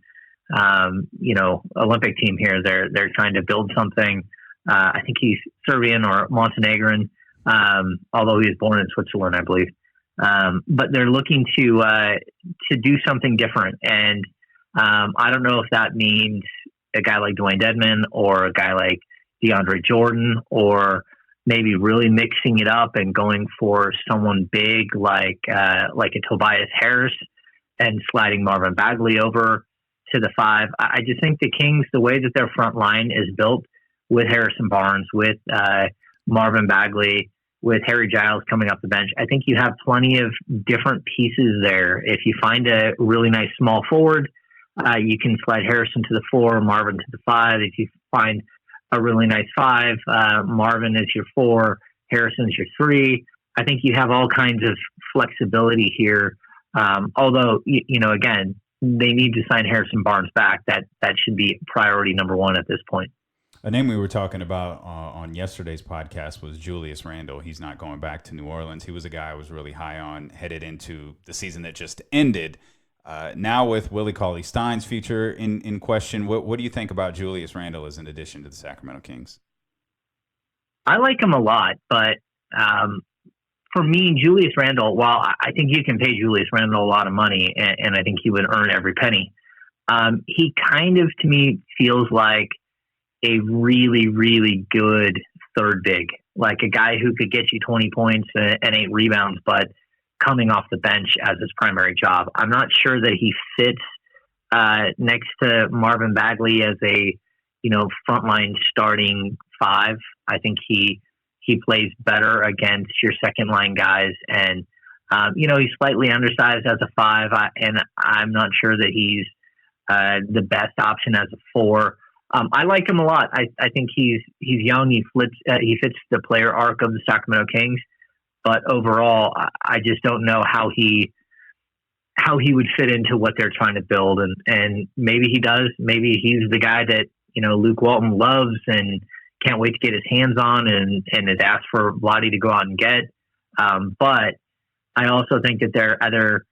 Olympic team here. They're trying to build something. I think he's Serbian or Montenegrin, although he was born in Switzerland, I believe. But they're looking to do something different, and I don't know if that means a guy like Dwayne Dedmon or a guy like DeAndre Jordan, or maybe really mixing it up and going for someone big like a Tobias Harris and sliding Marvin Bagley over to the 5. I just think the Kings, the way that their front line is built with Harrison Barnes, with Marvin Bagley, with Harry Giles coming off the bench, I think you have plenty of different pieces there. If you find a really nice small forward, you can slide Harrison to the 4, Marvin to the 5. If you find a really nice 5, Marvin is your 4, Harrison's your 3. I think you have all kinds of flexibility here. Although, again, they need to sign Harrison Barnes back. That should be priority number 1 at this point. A name we were talking about on yesterday's podcast was Julius Randle. He's not going back to New Orleans. He was a guy I was really high on headed into the season that just ended. Now with Willie Cauley-Stein's future in question, what do you think about Julius Randle as an addition to the Sacramento Kings? I like him a lot, but for me, Julius Randle, while I think you can pay Julius Randle a lot of money, and I think he would earn every penny, he kind of, to me, feels like a really, really good third big, like a guy who could get you 20 points and 8 rebounds, but coming off the bench as his primary job. I'm not sure that he fits next to Marvin Bagley as a, frontline starting 5. I think he plays better against your second line guys, and he's slightly undersized as a 5, and I'm not sure that he's the best option as a 4. I like him a lot. I think he's young. He fits the player arc of the Sacramento Kings. But overall, I just don't know how he would fit into what they're trying to build. And maybe he does. Maybe he's the guy that, Luke Walton loves and can't wait to get his hands on and has asked for Vlade to go out and get. But I also think that there are other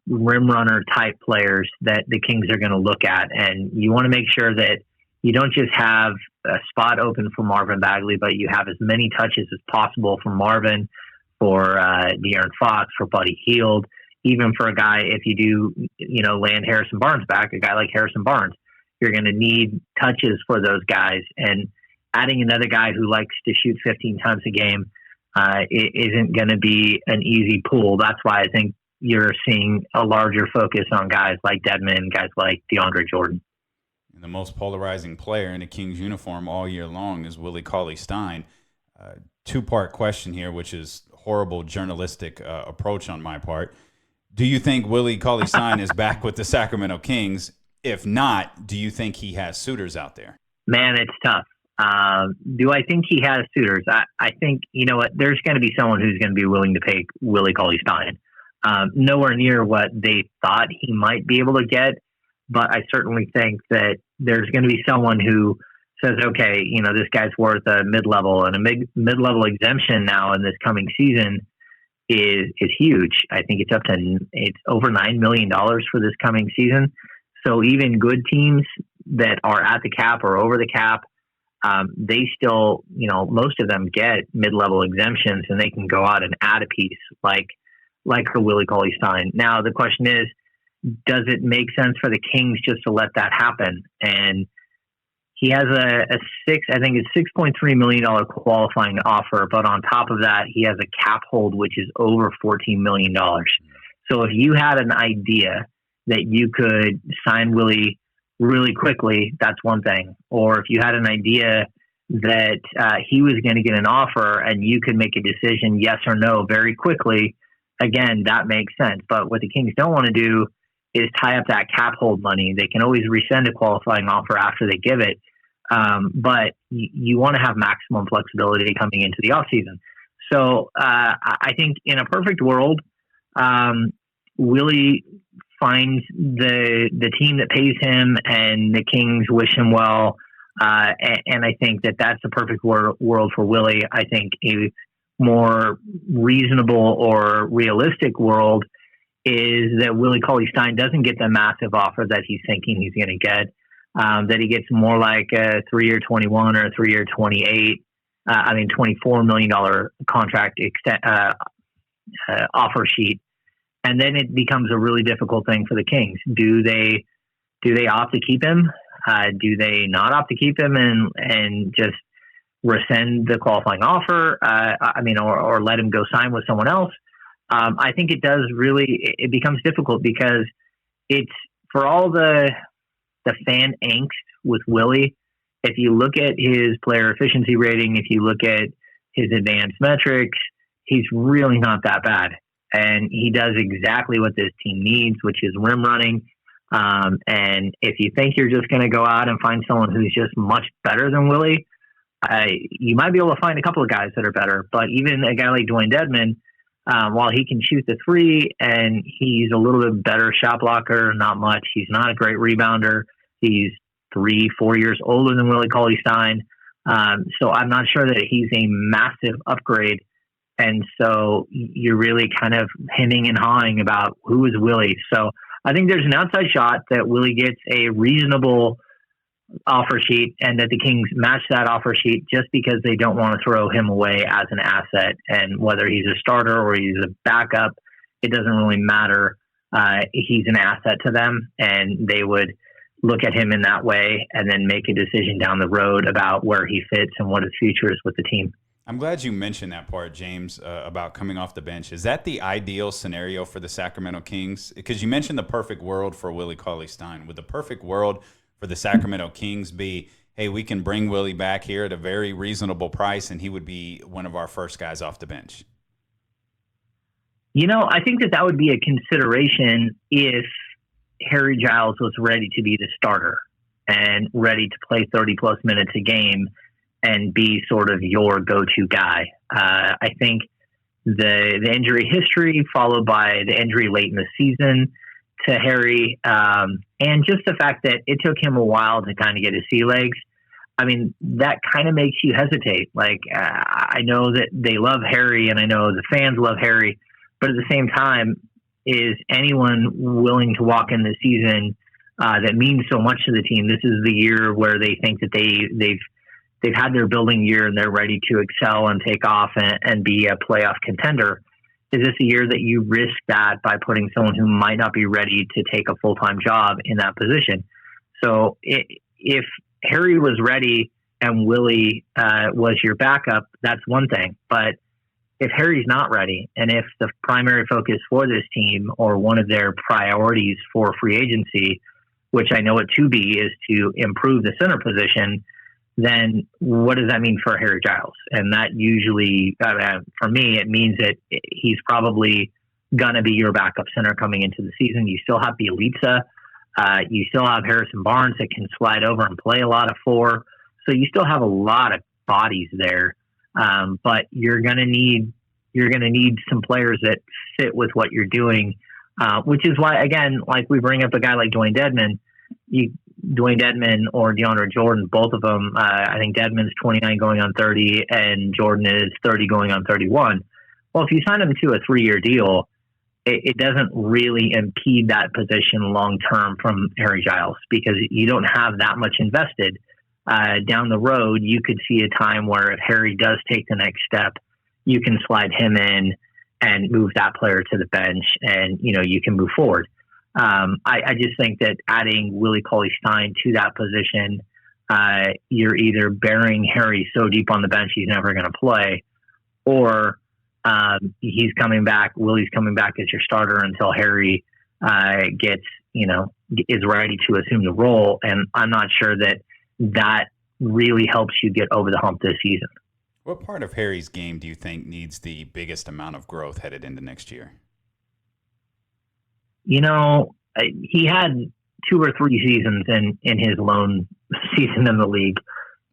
rim runner type players that the Kings are going to look at. And you want to make sure that you don't just have a spot open for Marvin Bagley, but you have as many touches as possible for Marvin, for De'Aaron Fox, for Buddy Hield, even for a guy, if you do, land Harrison Barnes back, a guy like Harrison Barnes, you're going to need touches for those guys. And adding another guy who likes to shoot 15 times a game it isn't going to be an easy pool. That's why I think you're seeing a larger focus on guys like Dedmon, guys like DeAndre Jordan. And the most polarizing player in a Kings uniform all year long is Willie Cauley-Stein. Two-part question here, which is horrible journalistic approach on my part. Do you think Willie Cauley-Stein is back with the Sacramento Kings? If not, do you think he has suitors out there? Man, it's tough. Do I think he has suitors? I think, you know what, there's going to be someone who's going to be willing to pay Willie Cauley-Stein. Nowhere near what they thought he might be able to get, but I certainly think that there's going to be someone who says, okay, you know, this guy's worth a mid-level, and a mid-level exemption now in this coming season is huge. I think it's over $9 million for this coming season. So even good teams that are at the cap or over the cap, they still, you know, most of them get mid-level exemptions, and they can go out and add a piece like for Willie Cauley-Stein. Now the question is, does it make sense for the Kings just to let that happen? And he has a $6.3 million qualifying offer, but on top of that, he has a cap hold which is over $14 million. So if you had an idea that you could sign Willie really quickly, that's one thing. Or if you had an idea that he was going to get an offer and you could make a decision, yes or no, very quickly, again, that makes sense. But what the Kings don't want to do is tie up that cap hold money. They can always rescind a qualifying offer after they give it. But you want to have maximum flexibility coming into the offseason. So I think in a perfect world, Willie finds the team that pays him, and the Kings wish him well. And I think that's the perfect world for Willie. I think a more reasonable or realistic world is that Willie Cauley-Stein doesn't get the massive offer that he's thinking he's going to get, that he gets more like a 3-year 21 or a 3-year 24 million contract offer sheet. And then it becomes a really difficult thing for the Kings. Do they opt to keep him? Do they not opt to keep him and just rescind the qualifying offer? Or let him go sign with someone else? I think it becomes difficult because it's for all the fan angst with Willie. If you look at his player efficiency rating, if you look at his advanced metrics, he's really not that bad. And he does exactly what this team needs, which is rim running. And if you think you're just going to go out and find someone who's just much better than Willie, you might be able to find a couple of guys that are better. But even a guy like Dwayne Dedmon, while he can shoot the three and he's a little bit better shot blocker, not much. He's not a great rebounder. He's 3-4 years older than Willie Cauley-Stein. So I'm not sure that he's a massive upgrade. And so you're really kind of hemming and hawing about who is Willie. So I think there's an outside shot that Willie gets a reasonable offer sheet and that the Kings match that offer sheet just because they don't want to throw him away as an asset. And whether he's a starter or he's a backup, it doesn't really matter. He's an asset to them, and they would look at him in that way and then make a decision down the road about where he fits and what his future is with the team. I'm glad you mentioned that part, James, about coming off the bench. Is that the ideal scenario for the Sacramento Kings? Because you mentioned the perfect world for Willie Cauley-Stein. Would the perfect world for the Sacramento Kings be, hey, we can bring Willie back here at a very reasonable price, and he would be one of our first guys off the bench? You know, I think that would be a consideration if Harry Giles was ready to be the starter and ready to play 30-plus minutes a game and be sort of your go-to guy. I think the injury history followed by the injury late in the season to Harry, and just the fact that it took him a while to kind of get his sea legs, I mean, that kind of makes you hesitate. Like, I know that they love Harry, and I know the fans love Harry, but at the same time, is anyone willing to walk in the season that means so much to the team? This is the year where they think that they've had their building year and they're ready to excel and take off and be a playoff contender. Is this a year that you risk that by putting someone who might not be ready to take a full-time job in that position? So if Harry was ready and Willie was your backup, that's one thing. But if Harry's not ready, and if the primary focus for this team or one of their priorities for free agency, which I know it to be, is to improve the center position, then what does that mean for Harry Giles? And that usually, for me, it means that he's probably going to be your backup center coming into the season. You still have Bielitsa. You still have Harrison Barnes that can slide over and play a lot of 4. So you still have a lot of bodies there. But you're going to need some players that fit with what you're doing, which is why, again, like we bring up a guy like Dwayne Dedmon, or DeAndre Jordan, both of them, I think Dedmon's 29 going on 30 and Jordan is 30 going on 31. Well, if you sign them to a 3-year deal, it doesn't really impede that position long-term from Harry Giles because you don't have that much invested. Down the road, you could see a time where if Harry does take the next step, you can slide him in and move that player to the bench and, you can move forward. I just think that adding Willie Cauley-Stein to that position, you're either burying Harry so deep on the bench he's never going to play, or he's coming back. Willie's coming back as your starter until Harry is ready to assume the role. And I'm not sure that really helps you get over the hump this season. What part of Harry's game do you think needs the biggest amount of growth headed into next year? He had 2 or 3 seasons in his lone season in the league.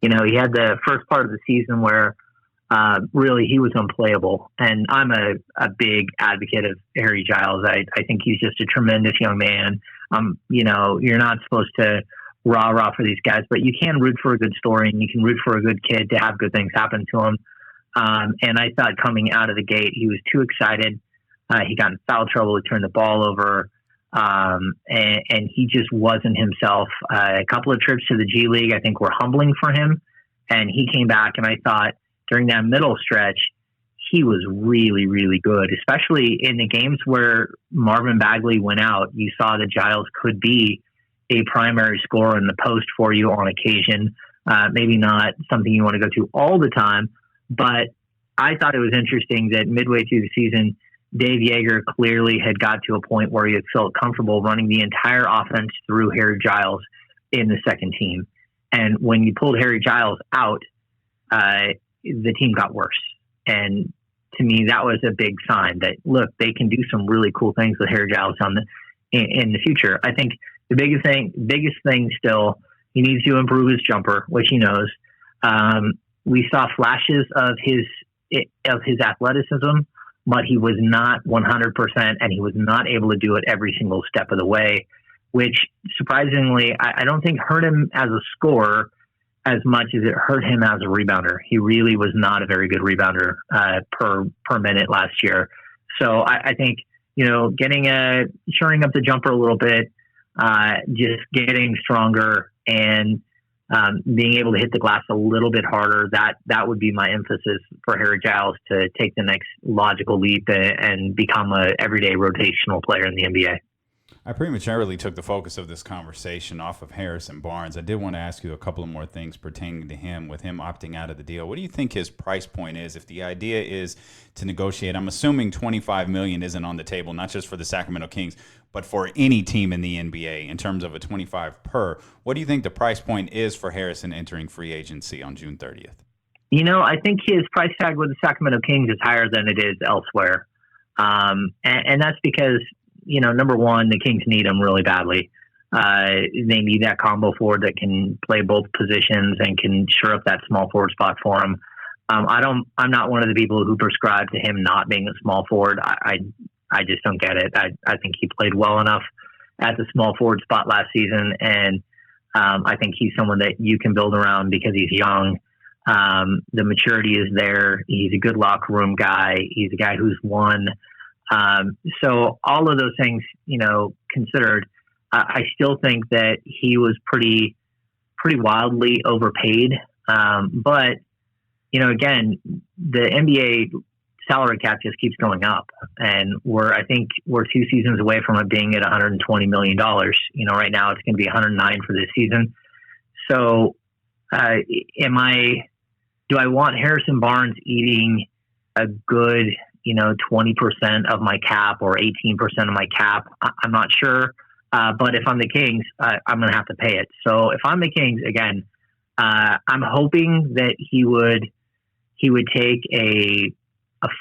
He had the first part of the season where really he was unplayable. And I'm a big advocate of Harry Giles. I think he's just a tremendous young man. You're not supposed to rah-rah for these guys, but you can root for a good story and you can root for a good kid to have good things happen to him. And I thought coming out of the gate, he was too excited. He got in foul trouble. He turned the ball over. And he just wasn't himself. A couple of trips to the G League, I think, were humbling for him. And he came back, and I thought during that middle stretch, he was really, really good, especially in the games where Marvin Bagley went out. You saw that Giles could be a primary scorer in the post for you on occasion. Maybe not something you want to go to all the time, but I thought it was interesting that midway through the season, Dave Yeager clearly had got to a point where he had felt comfortable running the entire offense through Harry Giles in the second team. And when you pulled Harry Giles out, the team got worse. And to me, that was a big sign that, look, they can do some really cool things with Harry Giles in the future. I think the biggest thing still, he needs to improve his jumper, which he knows. We saw flashes of his athleticism, but he was not 100%, and he was not able to do it every single step of the way, which surprisingly, I don't think hurt him as a scorer as much as it hurt him as a rebounder. He really was not a very good rebounder per minute last year. So I think, shoring up the jumper a little bit, just getting stronger and being able to hit the glass a little bit harder, that would be my emphasis for Harry Giles to take the next logical leap and become an everyday rotational player in the NBA. I prematurely took the focus of this conversation off of Harrison Barnes. I did want to ask you a couple of more things pertaining to him, with him opting out of the deal. What do you think his price point is? If the idea is to negotiate, I'm assuming $25 million isn't on the table, not just for the Sacramento Kings, but for any team in the NBA in terms of a 25 per. What do you think the price point is for Harrison entering free agency on June 30th? I think his price tag with the Sacramento Kings is higher than it is elsewhere. And that's because, number one, the Kings need him really badly. They need that combo forward that can play both positions and can shore up that small forward spot for him. I'm not one of the people who prescribe to him not being a small forward. I just don't get it. I think he played well enough at the small forward spot last season, and I think he's someone that you can build around because he's young. The maturity is there. He's a good locker room guy. He's a guy who's won. So all of those things, considered, I still think that he was pretty wildly overpaid. But, again, the NBA salary cap just keeps going up, and I think we're 2 seasons away from it being at $120 million. Right now it's going to be 109 for this season. So, do I want Harrison Barnes eating a good, 20% of my cap or 18% of my cap? I'm not sure. But if I'm the Kings, I'm going to have to pay it. So if I'm the Kings, again, I'm hoping that he would take a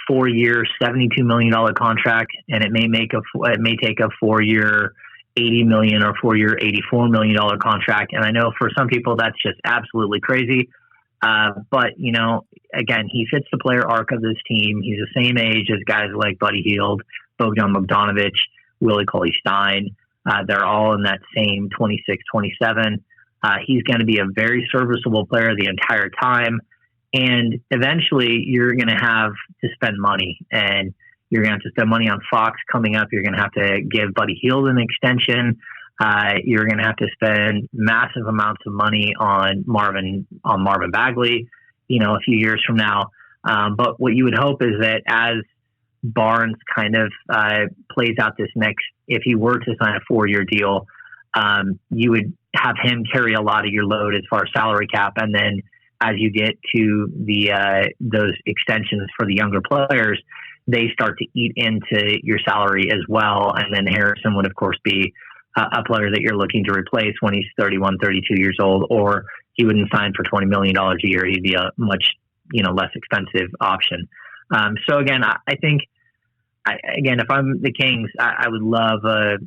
4-year, $72 million contract, and it may take a 4-year, $80 million or 4-year, $84 million contract. And I know for some people that's just absolutely crazy. But again, he fits the player arc of this team. He's the same age as guys like Buddy Hield, Bogdan Bogdanovic, Willie Cauley-Stein. They're all in that same 26, 27. He's going to be a very serviceable player the entire time. And eventually you're going to have to spend money, and you're going to have to spend money on Fox coming up. You're going to have to give Buddy Hield an extension. You're going to have to spend massive amounts of money on Marvin Bagley, a few years from now. But what you would hope is that as Barnes kind of plays out this next, if he were to sign a 4-year deal, you would have him carry a lot of your load as far as salary cap. And then as you get to those extensions for the younger players, they start to eat into your salary as well. And then Harrison would, of course, be a player that you're looking to replace when he's 31, 32 years old, or he wouldn't sign for $20 million a year. He'd be a much, less expensive option. So again, I think, if I'm the Kings, I would love a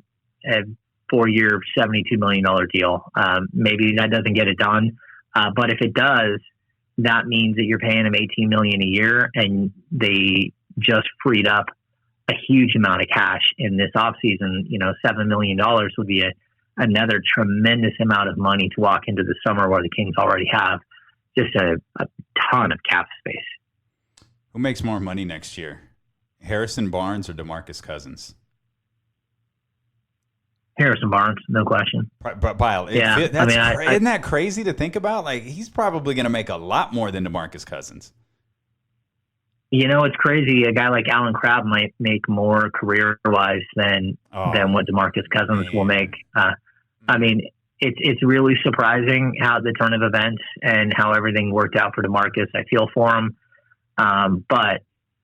4-year, $72 million deal. Maybe that doesn't get it done. But if it does, that means that you're paying him $18 million a year, and they just freed up a huge amount of cash in this offseason. $7 million would be another tremendous amount of money to walk into the summer where the Kings already have just a ton of cap space. Who makes more money next year, Harrison Barnes or DeMarcus Cousins? Harrison Barnes, no question. But Bile, isn't that crazy to think about? Like, he's probably going to make a lot more than DeMarcus Cousins. It's crazy. A guy like Alan Crabb might make more career-wise than what DeMarcus Cousins will make. It's really surprising how the turn of events and how everything worked out for DeMarcus. I feel for him, but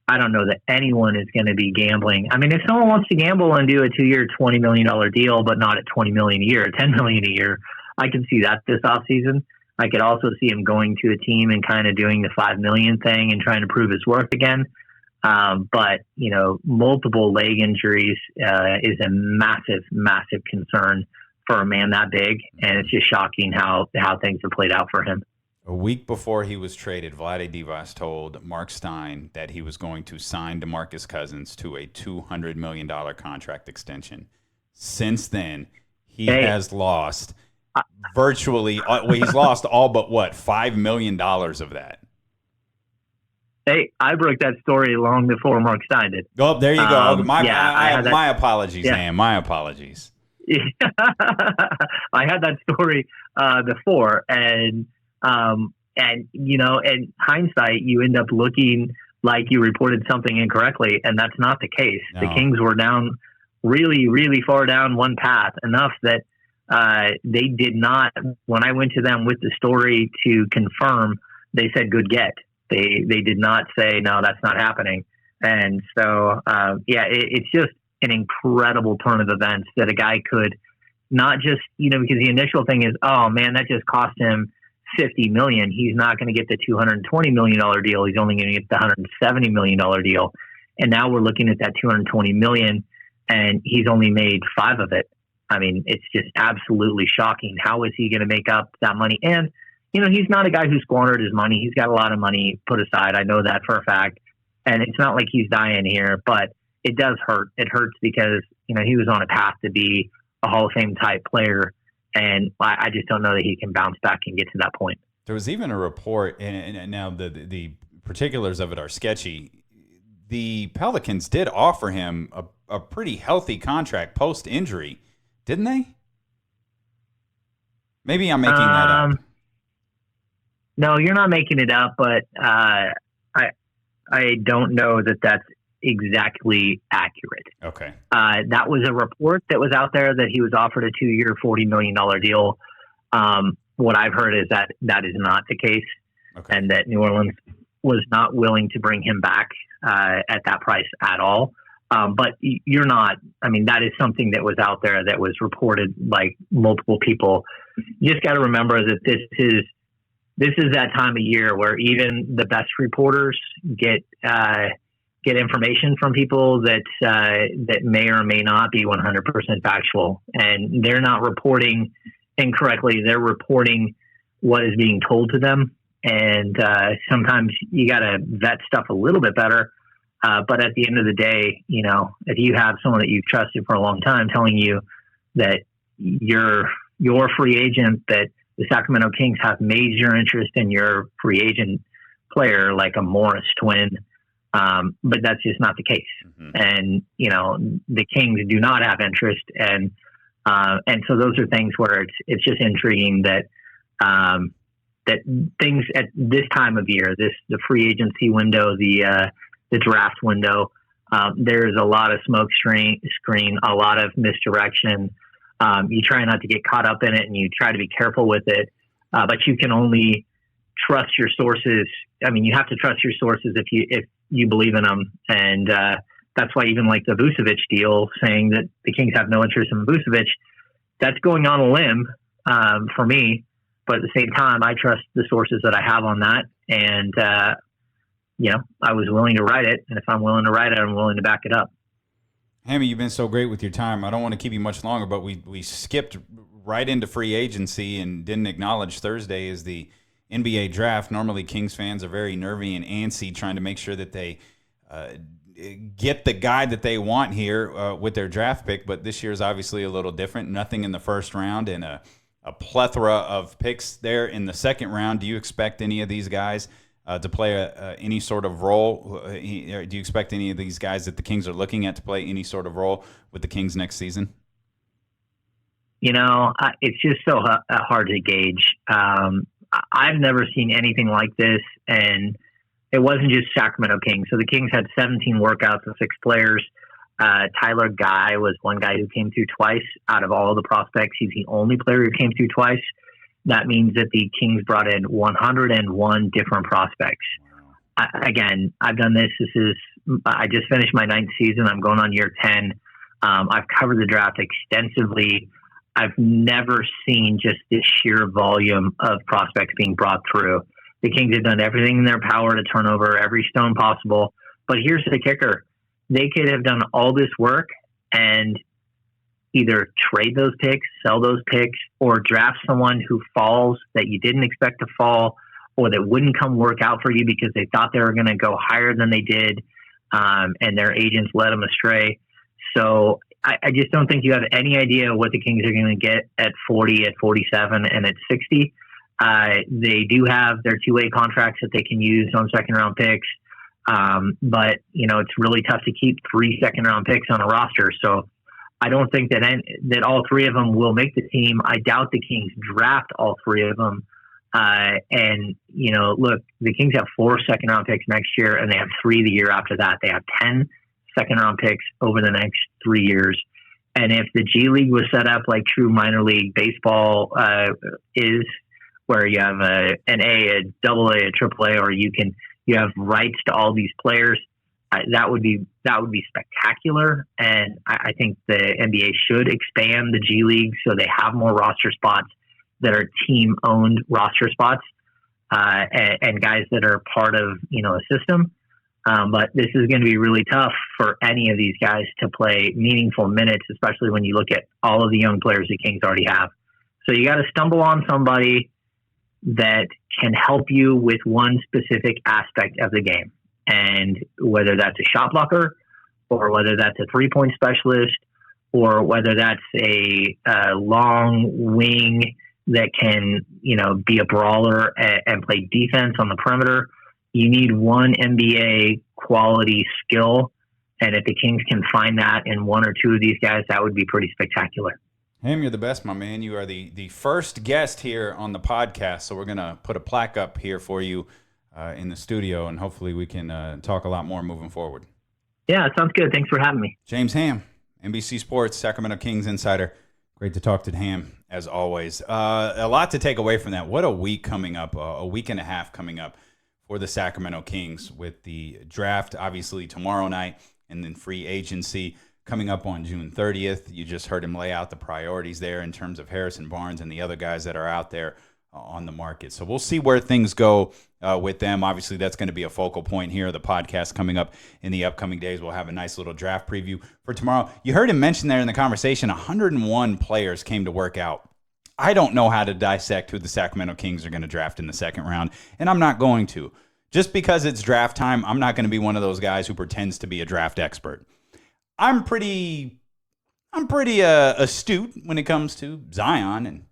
I don't know that anyone is going to be gambling. If someone wants to gamble and do a 2-year, $20 million deal, but not at $20 million a year, $10 million a year, I can see that this offseason. I could also see him going to a team and kind of doing the $5 million thing and trying to prove his worth again. But multiple leg injuries is a massive, massive concern for a man that big, and it's just shocking how things have played out for him. A week before he was traded, Vlade Divac told Mark Stein that he was going to sign DeMarcus Cousins to a $200 million contract extension. Since then, he has lost virtually, he's lost all but $5 million of that. Hey, I broke that story long before Mark Stein did. Oh, there you go. My apologies, man. My apologies. I had that story before, and in hindsight, you end up looking like you reported something incorrectly, and that's not the case. No. The Kings were down really, really far down one path, enough that they did not, when I went to them with the story to confirm, they said, good get. They did not say, no, that's not happening. And so, it's just an incredible turn of events that a guy could not just, because the initial thing is, oh man, that just cost him $50 million. He's not going to get the $220 million deal. He's only going to get the $170 million deal. And now we're looking at that $220 million, and he's only made $5 of it. It's just absolutely shocking. How is he going to make up that money? And, he's not a guy who squandered his money. He's got a lot of money put aside. I know that for a fact. And it's not like he's dying here, but it does hurt. It hurts because, he was on a path to be a Hall of Fame type player. And I just don't know that he can bounce back and get to that point. There was even a report, and now the particulars of it are sketchy. The Pelicans did offer him a pretty healthy contract post-injury, didn't they? Maybe I'm making that up. No, you're not making it up, but I don't know that that's exactly accurate. Okay. That was a report that was out there that he was offered a 2-year, $40 million deal. What I've heard is that is not the case, okay, and that New Orleans was not willing to bring him back at that price at all. But you're not, that is something that was out there that was reported like multiple people. You just got to remember that this is this is that time of year where even the best reporters get information from people that may or may not be 100% factual, and they're not reporting incorrectly. They're reporting what is being told to them, and sometimes you got to vet stuff a little bit better. But at the end of the day, if you have someone that you've trusted for a long time telling you that your free agent, that the Sacramento Kings have major interest in your free agent player, like a Morris twin, but that's just not the case. Mm-hmm. And the Kings do not have interest, and so those are things where it's just intriguing that things at this time of year, the free agency window, the draft window, there's a lot of smoke screen, a lot of misdirection. You try not to get caught up in it, and you try to be careful with it. But you can only trust your sources. I mean, you have to trust your sources if you believe in them. And that's why even like the Vucevic deal, saying that the Kings have no interest in Vucevic, that's going on a limb for me. But at the same time, I trust the sources that I have on that. And, I was willing to write it. And if I'm willing to write it, I'm willing to back it up. Hammy, you've been so great with your time. I don't want to keep you much longer, but we skipped right into free agency and didn't acknowledge Thursday is the NBA draft. Normally, Kings fans are very nervy and antsy trying to make sure that they get the guy that they want here with their draft pick, but this year is obviously a little different. Nothing in the first round and a plethora of picks there in the second round. Do you expect any of these guys to play any sort of role? Do you expect any of these guys that the Kings are looking at to play any sort of role with the Kings next season? It's just so hard to gauge. I've never seen anything like this, and it wasn't just Sacramento Kings. So the Kings had 17 workouts of 6 players. Tyler Guy was one guy who came through twice out of all the prospects. He's the only player who came through twice. That means that the Kings brought in 101 different prospects. Again, I've done this. I just finished my 9th season. I'm going on year 10. I've covered the draft extensively. I've never seen just this sheer volume of prospects being brought through. The Kings have done everything in their power to turn over every stone possible. But here's the kicker. They could have done all this work and either trade those picks, sell those picks, or draft someone who falls that you didn't expect to fall, or that wouldn't come work out for you because they thought they were going to go higher than they did, and their agents led them astray. So I just don't think you have any idea what the Kings are going to get at 40, at 47, and at 60. They do have their two-way contracts that they can use on second-round picks, but it's really tough to keep 3 second-round picks on a roster. So I don't think that all 3 of them will make the team. I doubt the Kings draft all 3 of them. Look, the Kings have 4 second-round picks next year, and they have 3 the year after that. They have 10 second-round picks over the next 3 years. And if the G League was set up like true minor league baseball is, where you have an A, a double A, a triple A, or you have rights to all these players, that would be spectacular. And I think the NBA should expand the G League so they have more roster spots that are team-owned roster spots, and guys that are part of a system. But this is going to be really tough for any of these guys to play meaningful minutes, especially when you look at all of the young players the Kings already have. So you got to stumble on somebody that can help you with one specific aspect of the game. And whether that's a shot blocker, or whether that's a three-point specialist, or whether that's a long wing that can, be a brawler and play defense on the perimeter, you need one NBA quality skill. And if the Kings can find that in 1 or 2 of these guys, that would be pretty spectacular. Ham, you're the best, my man. You are the first guest here on the podcast, so we're going to put a plaque up here for you in the studio, and hopefully we can talk a lot more moving forward. Yeah, sounds good. Thanks for having me. James Ham, NBC Sports, Sacramento Kings insider. Great to talk to Ham, as always. A lot to take away from that. What a week coming up, a week and a half coming up for the Sacramento Kings, with the draft obviously tomorrow night, and then free agency coming up on June 30th. You just heard him lay out the priorities there in terms of Harrison Barnes and the other guys that are out there on the market. So we'll see where things go with them. Obviously, that's going to be a focal point here. The podcast coming up in the upcoming days. We'll have a nice little draft preview for tomorrow. You heard him mention there in the conversation, 101 players came to work out. I don't know how to dissect who the Sacramento Kings are going to draft in the second round, and I'm not going to. Just because it's draft time, I'm not going to be one of those guys who pretends to be a draft expert. I'm pretty astute when it comes to Zion and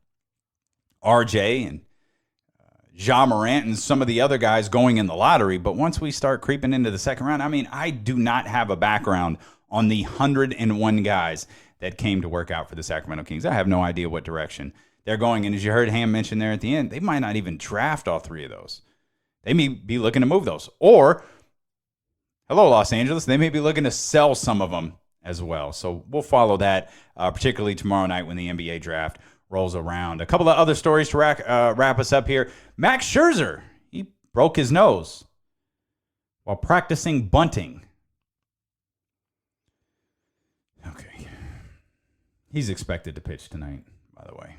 RJ and Ja Morant and some of the other guys going in the lottery. But once we start creeping into the second round, I mean, I do not have a background on the 101 guys that came to work out for the Sacramento Kings. I have no idea what direction they're going. And as you heard Ham mention there at the end, they might not even draft all three of those. They may be looking to move those. Or, hello, Los Angeles, they may be looking to sell some of them as well. So we'll follow that, particularly tomorrow night when the NBA draft rolls around. A couple of other stories to wrap us up here. Max Scherzer, he broke his nose while practicing bunting. Okay. He's expected to pitch tonight, by the way.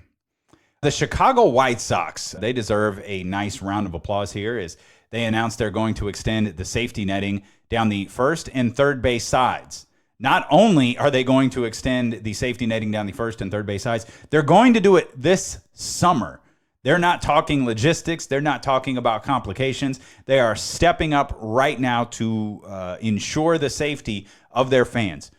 The Chicago White Sox, they deserve a nice round of applause here as they announced they're going to extend the safety netting down the first and third base sides. Not only are they going to extend the safety netting down the first and third base sides, they're going to do it this summer. They're not talking logistics. They're not talking about complications. They are stepping up right now to ensure the safety of their fans.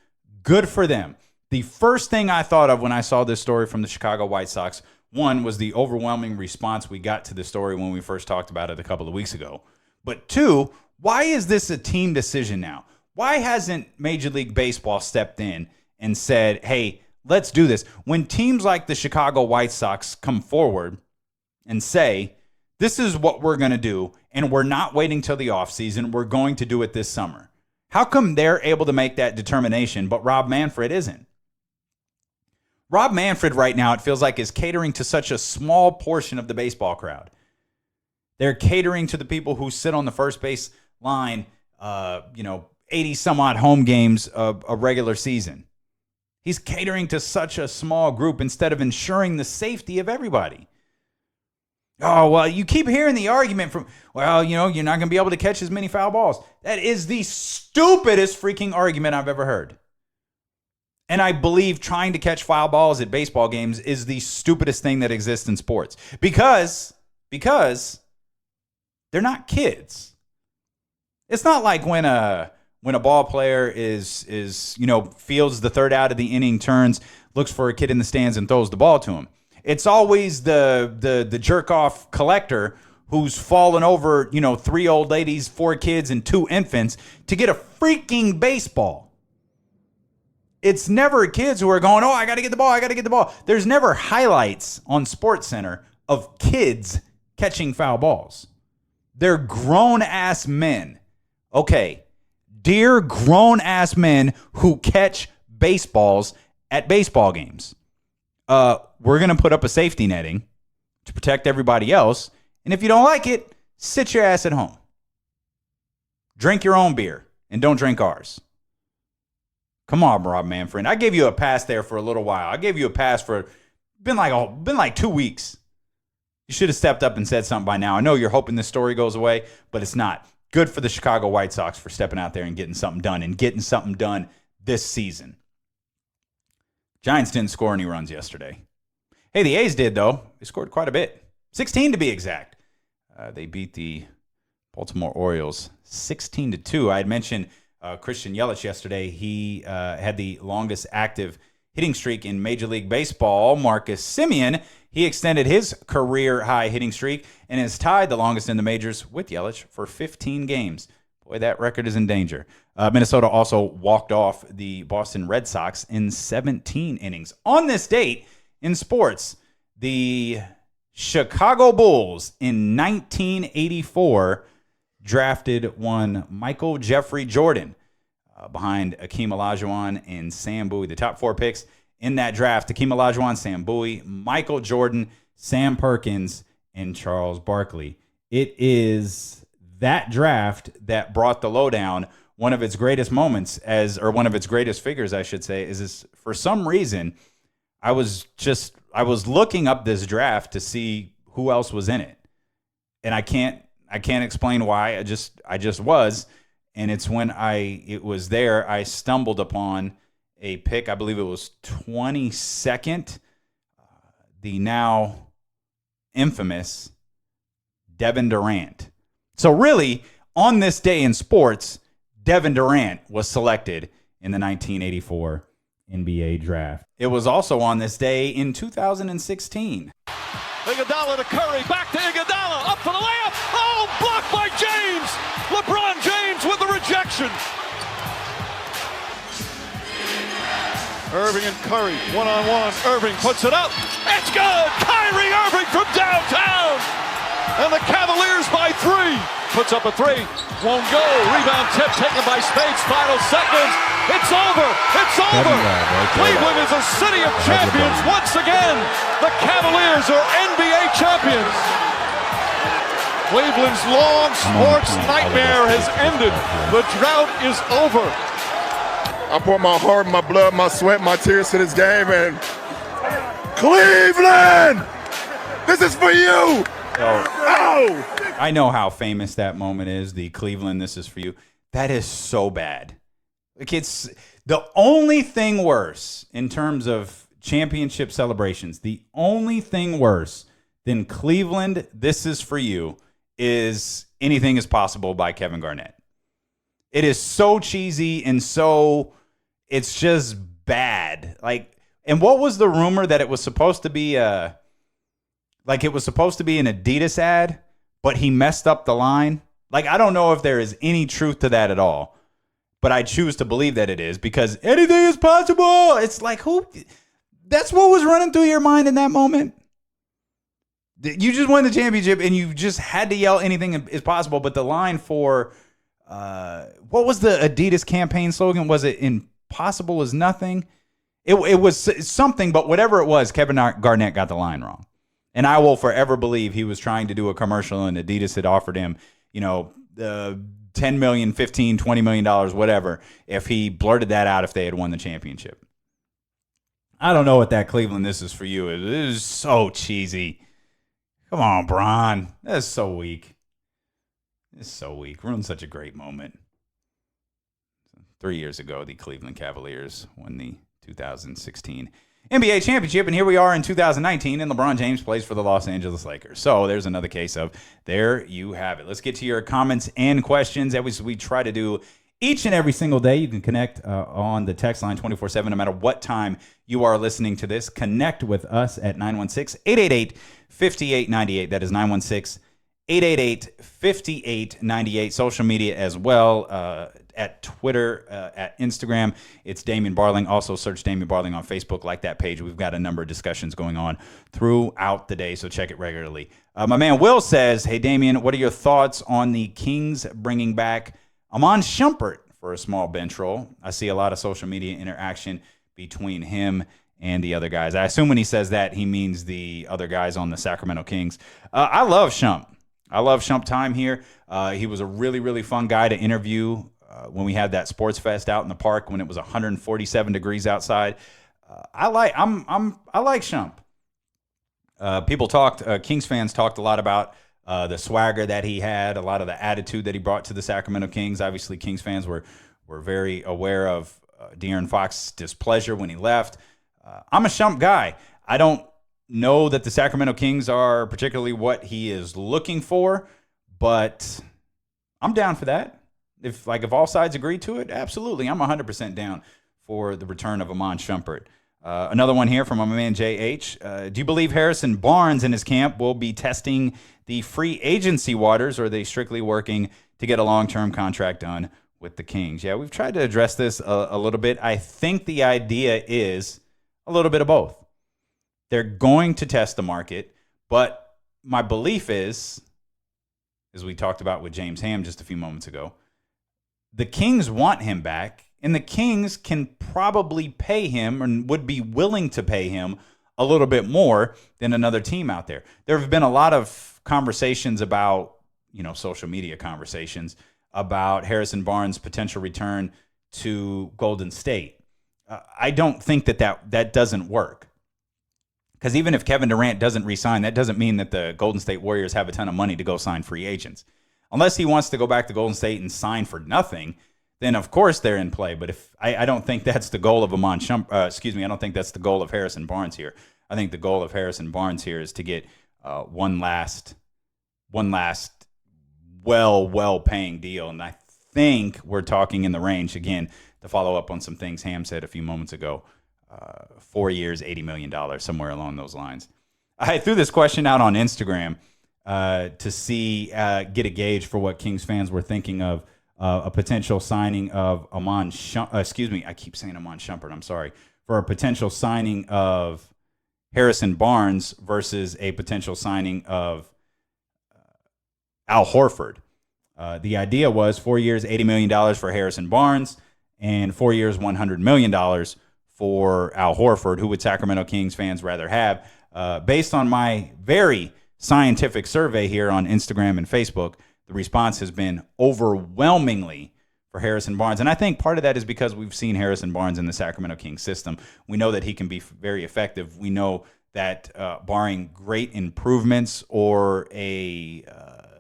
Good for them. The first thing I thought of when I saw this story from the Chicago White Sox, one, was the overwhelming response we got to the story when we first talked about it a couple of weeks ago. But two, why is this a team decision now? Why hasn't Major League Baseball stepped in and said, hey, let's do this? When teams like the Chicago White Sox come forward and say, this is what we're going to do, and we're not waiting till the offseason, we're going to do it this summer. How come they're able to make that determination, but Rob Manfred isn't? Rob Manfred right now, it feels like, is catering to such a small portion of the baseball crowd. They're catering to the people who sit on the first base line, 80 some odd home games of a regular season. He's catering to such a small group instead of ensuring the safety of everybody. Oh, well, you keep hearing the argument from, well, you're not going to be able to catch as many foul balls. That is the stupidest freaking argument I've ever heard. And I believe trying to catch foul balls at baseball games is the stupidest thing that exists in sports. Because they're not kids. It's not like when a ball player is fields the third out of the inning, turns, looks for a kid in the stands and throws the ball to him. It's always the jerk off collector who's fallen over, 3 old ladies, 4 kids, and 2 infants to get a freaking baseball. It's never kids who are going, oh, I got to get the ball. There's never highlights on SportsCenter of kids catching foul balls. They're grown-ass men. Okay, dear grown-ass men who catch baseballs at baseball games. We're going to put up a safety netting to protect everybody else. And if you don't like it, sit your ass at home. Drink your own beer and don't drink ours. Come on, Rob Manfred. I gave you a pass there for a little while. I gave you a pass for been like 2 weeks. You should have stepped up and said something by now. I know you're hoping this story goes away, but it's not. Good for the Chicago White Sox for stepping out there and getting something done this season. Giants didn't score any runs yesterday. Hey, the A's did, though. They scored quite a bit. 16 to be exact. They beat the Baltimore Orioles 16-2. I had mentioned Christian Yelich yesterday. He had the longest active hitting streak in Major League Baseball. Marcus Semien, he extended his career-high hitting streak and is tied the longest in the majors with Yelich for 15 games. Boy, that record is in danger. Minnesota also walked off the Boston Red Sox in 17 innings. On this date in sports, the Chicago Bulls in 1984 drafted one Michael Jeffrey Jordan behind Akeem Olajuwon and Sam Bowie. The top 4 picks in that draft: Akeem Olajuwon, Sam Bowie, Michael Jordan, Sam Perkins, and Charles Barkley. It is that draft that brought the lowdown. One of its greatest moments, or one of its greatest figures, I should say, is for some reason I was looking up this draft to see who else was in it. And I can't explain why. I just was. And it's when it was there, I stumbled upon a pick. I believe it was 22nd. The now infamous Devin Durant. So really, on this day in sports, Devin Durant was selected in the 1984 NBA draft. It was also on this day in 2016. Iguodala to Curry, back to Iguodala, up for the layup. Oh, blocked by James. LeBron James with the rejection. Irving and Curry, one-on-one. Irving puts it up. It's good. Kyrie Irving from downtown. And the Cavaliers by 3. Puts up a 3. Won't go. Rebound tip taken by Spades. Final seconds. It's over. It's over. Cleveland is a city of champions once again. The Cavaliers are NBA champions. Cleveland's long sports nightmare has ended. The drought is over. I poured my heart, my blood, my sweat, my tears to this game, and Cleveland, this is for you. Oh! I know how famous that moment is. The Cleveland, this is for you. That is so bad. Like, it's the only thing worse in terms of championship celebrations. The only thing worse than Cleveland, this is for you, is Anything Is Possible by Kevin Garnett. It is so cheesy and so, it's just bad. Like, and what was the rumor that it was supposed to be it was supposed to be an Adidas ad, but he messed up the line? Like, I don't know if there is any truth to that at all, but I choose to believe that it is, because anything is possible. It's like, that's what was running through your mind in that moment. You just won the championship and you just had to yell anything is possible. But the line for, what was the Adidas campaign slogan? Was it impossible is nothing? It was something, but whatever it was, Kevin Garnett got the line wrong. And I will forever believe he was trying to do a commercial and Adidas had offered him, $10 million, $15, $20 million, whatever, if he blurted that out if they had won the championship. I don't know what that Cleveland this is for you is. It is so cheesy. Come on, Bron. That's so weak. It's so weak. Ruined such a great moment. 3 years ago, the Cleveland Cavaliers won the 2016 NBA championship, and here we are in 2019, and LeBron James plays for the Los Angeles Lakers. So there's another case of there you have it. Let's get to your comments and questions that we try to do each and every single day. You can connect on the text line 24/7, no matter what time you are listening to this. Connect with us at 916-888-5898. That is 916-888-5898. Social media as well, at Twitter, at Instagram. It's Damian Barling. Also search Damian Barling on Facebook. Like that page. We've got a number of discussions going on throughout the day, so check it regularly. My man Will says, hey, Damian, what are your thoughts on the Kings bringing back Amon Shumpert for a small bench role? I see a lot of social media interaction between him and the other guys. I assume when he says that, he means the other guys on the Sacramento Kings. I love Shump. I love Shump time here. He was a really, really fun guy to interview when we had that sports fest out in the park when it was 147 degrees outside. I like Shump. Kings fans talked a lot about the swagger that he had, a lot of the attitude that he brought to the Sacramento Kings. Obviously, Kings fans were very aware of De'Aaron Fox's displeasure when he left. I'm a Shump guy. I don't know that the Sacramento Kings are particularly what he is looking for, but I'm down for that. If all sides agree to it, absolutely. I'm 100% down for the return of Amon Shumpert. Another one here from my man JH. Do you believe Harrison Barnes and his camp will be testing the free agency waters, or are they strictly working to get a long-term contract done with the Kings? Yeah, we've tried to address this a little bit. I think the idea is a little bit of both. They're going to test the market, but my belief is, as we talked about with James Ham just a few moments ago, the Kings want him back, and the Kings can probably pay him and would be willing to pay him a little bit more than another team out there. There have been a lot of conversations about, social media conversations about Harrison Barnes' potential return to Golden State. I don't think that doesn't work. Because even if Kevin Durant doesn't re-sign, that doesn't mean that the Golden State Warriors have a ton of money to go sign free agents. Unless he wants to go back to Golden State and sign for nothing, then of course they're in play. But if I don't think that's the goal of I don't think that's the goal of Harrison Barnes here. I think the goal of Harrison Barnes here is to get one last well-paying deal. And I think we're talking in the range, again, to follow up on some things Ham said a few moments ago, 4 years, $80 million, somewhere along those lines. I threw this question out on Instagram to see, get a gauge for what Kings fans were thinking of a potential signing of I keep saying Amon Shumpert, I'm sorry, for a potential signing of Harrison Barnes versus a potential signing of Al Horford. The idea was 4 years, $80 million for Harrison Barnes, and 4 years, $100 million for Al Horford. Who would Sacramento Kings fans rather have? Based on my very scientific survey here on Instagram and Facebook, the response has been overwhelmingly for Harrison Barnes. And I think part of that is because we've seen Harrison Barnes in the Sacramento Kings system. We know that he can be very effective. We know that barring great improvements or a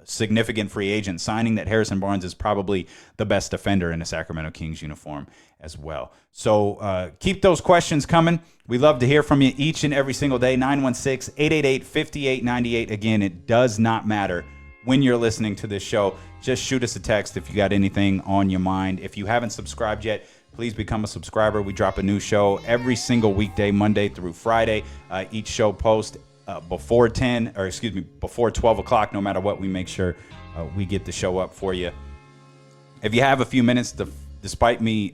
significant free agent signing, that Harrison Barnes is probably the best defender in a Sacramento Kings uniform as well. So keep those questions coming. We love to hear from you each and every single day. 916-888-5898. Again, it does not matter when you're listening to this show. Just shoot us a text if you got anything on your mind. If you haven't subscribed yet, please become a subscriber. We drop a new show every single weekday, Monday through Friday. Each show post before 12 o'clock. No matter what, we make sure we get the show up for you. If you have a few minutes, despite me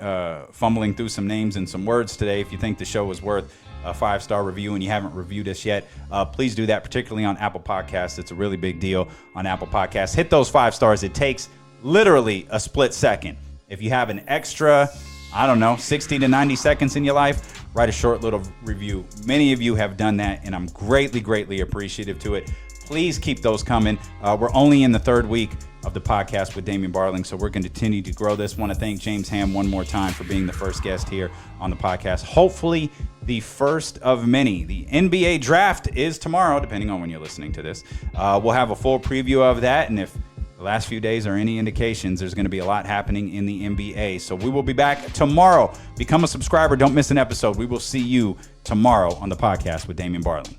fumbling through some names and some words today, if you think the show is worth a 5-star review and you haven't reviewed us yet, please do that, particularly on Apple Podcasts. It's a really big deal on Apple Podcasts. Hit those 5 stars. It takes literally a split second. If you have an extra, 60 to 90 seconds in your life, write a short little review. Many of you have done that, and I'm greatly, greatly appreciative to it. Please keep those coming. We're only in the 3rd week of the podcast with Damian Barling, so we're going to continue to grow this. Want to thank James Ham one more time for being the first guest here on the podcast. Hopefully the first of many. The NBA draft is tomorrow, depending on when you're listening to this. We'll have a full preview of that, and if the last few days are any indications, there's going to be a lot happening in the NBA. So we will be back tomorrow. Become a subscriber. Don't miss an episode. We will see you tomorrow on the podcast with Damian Barling.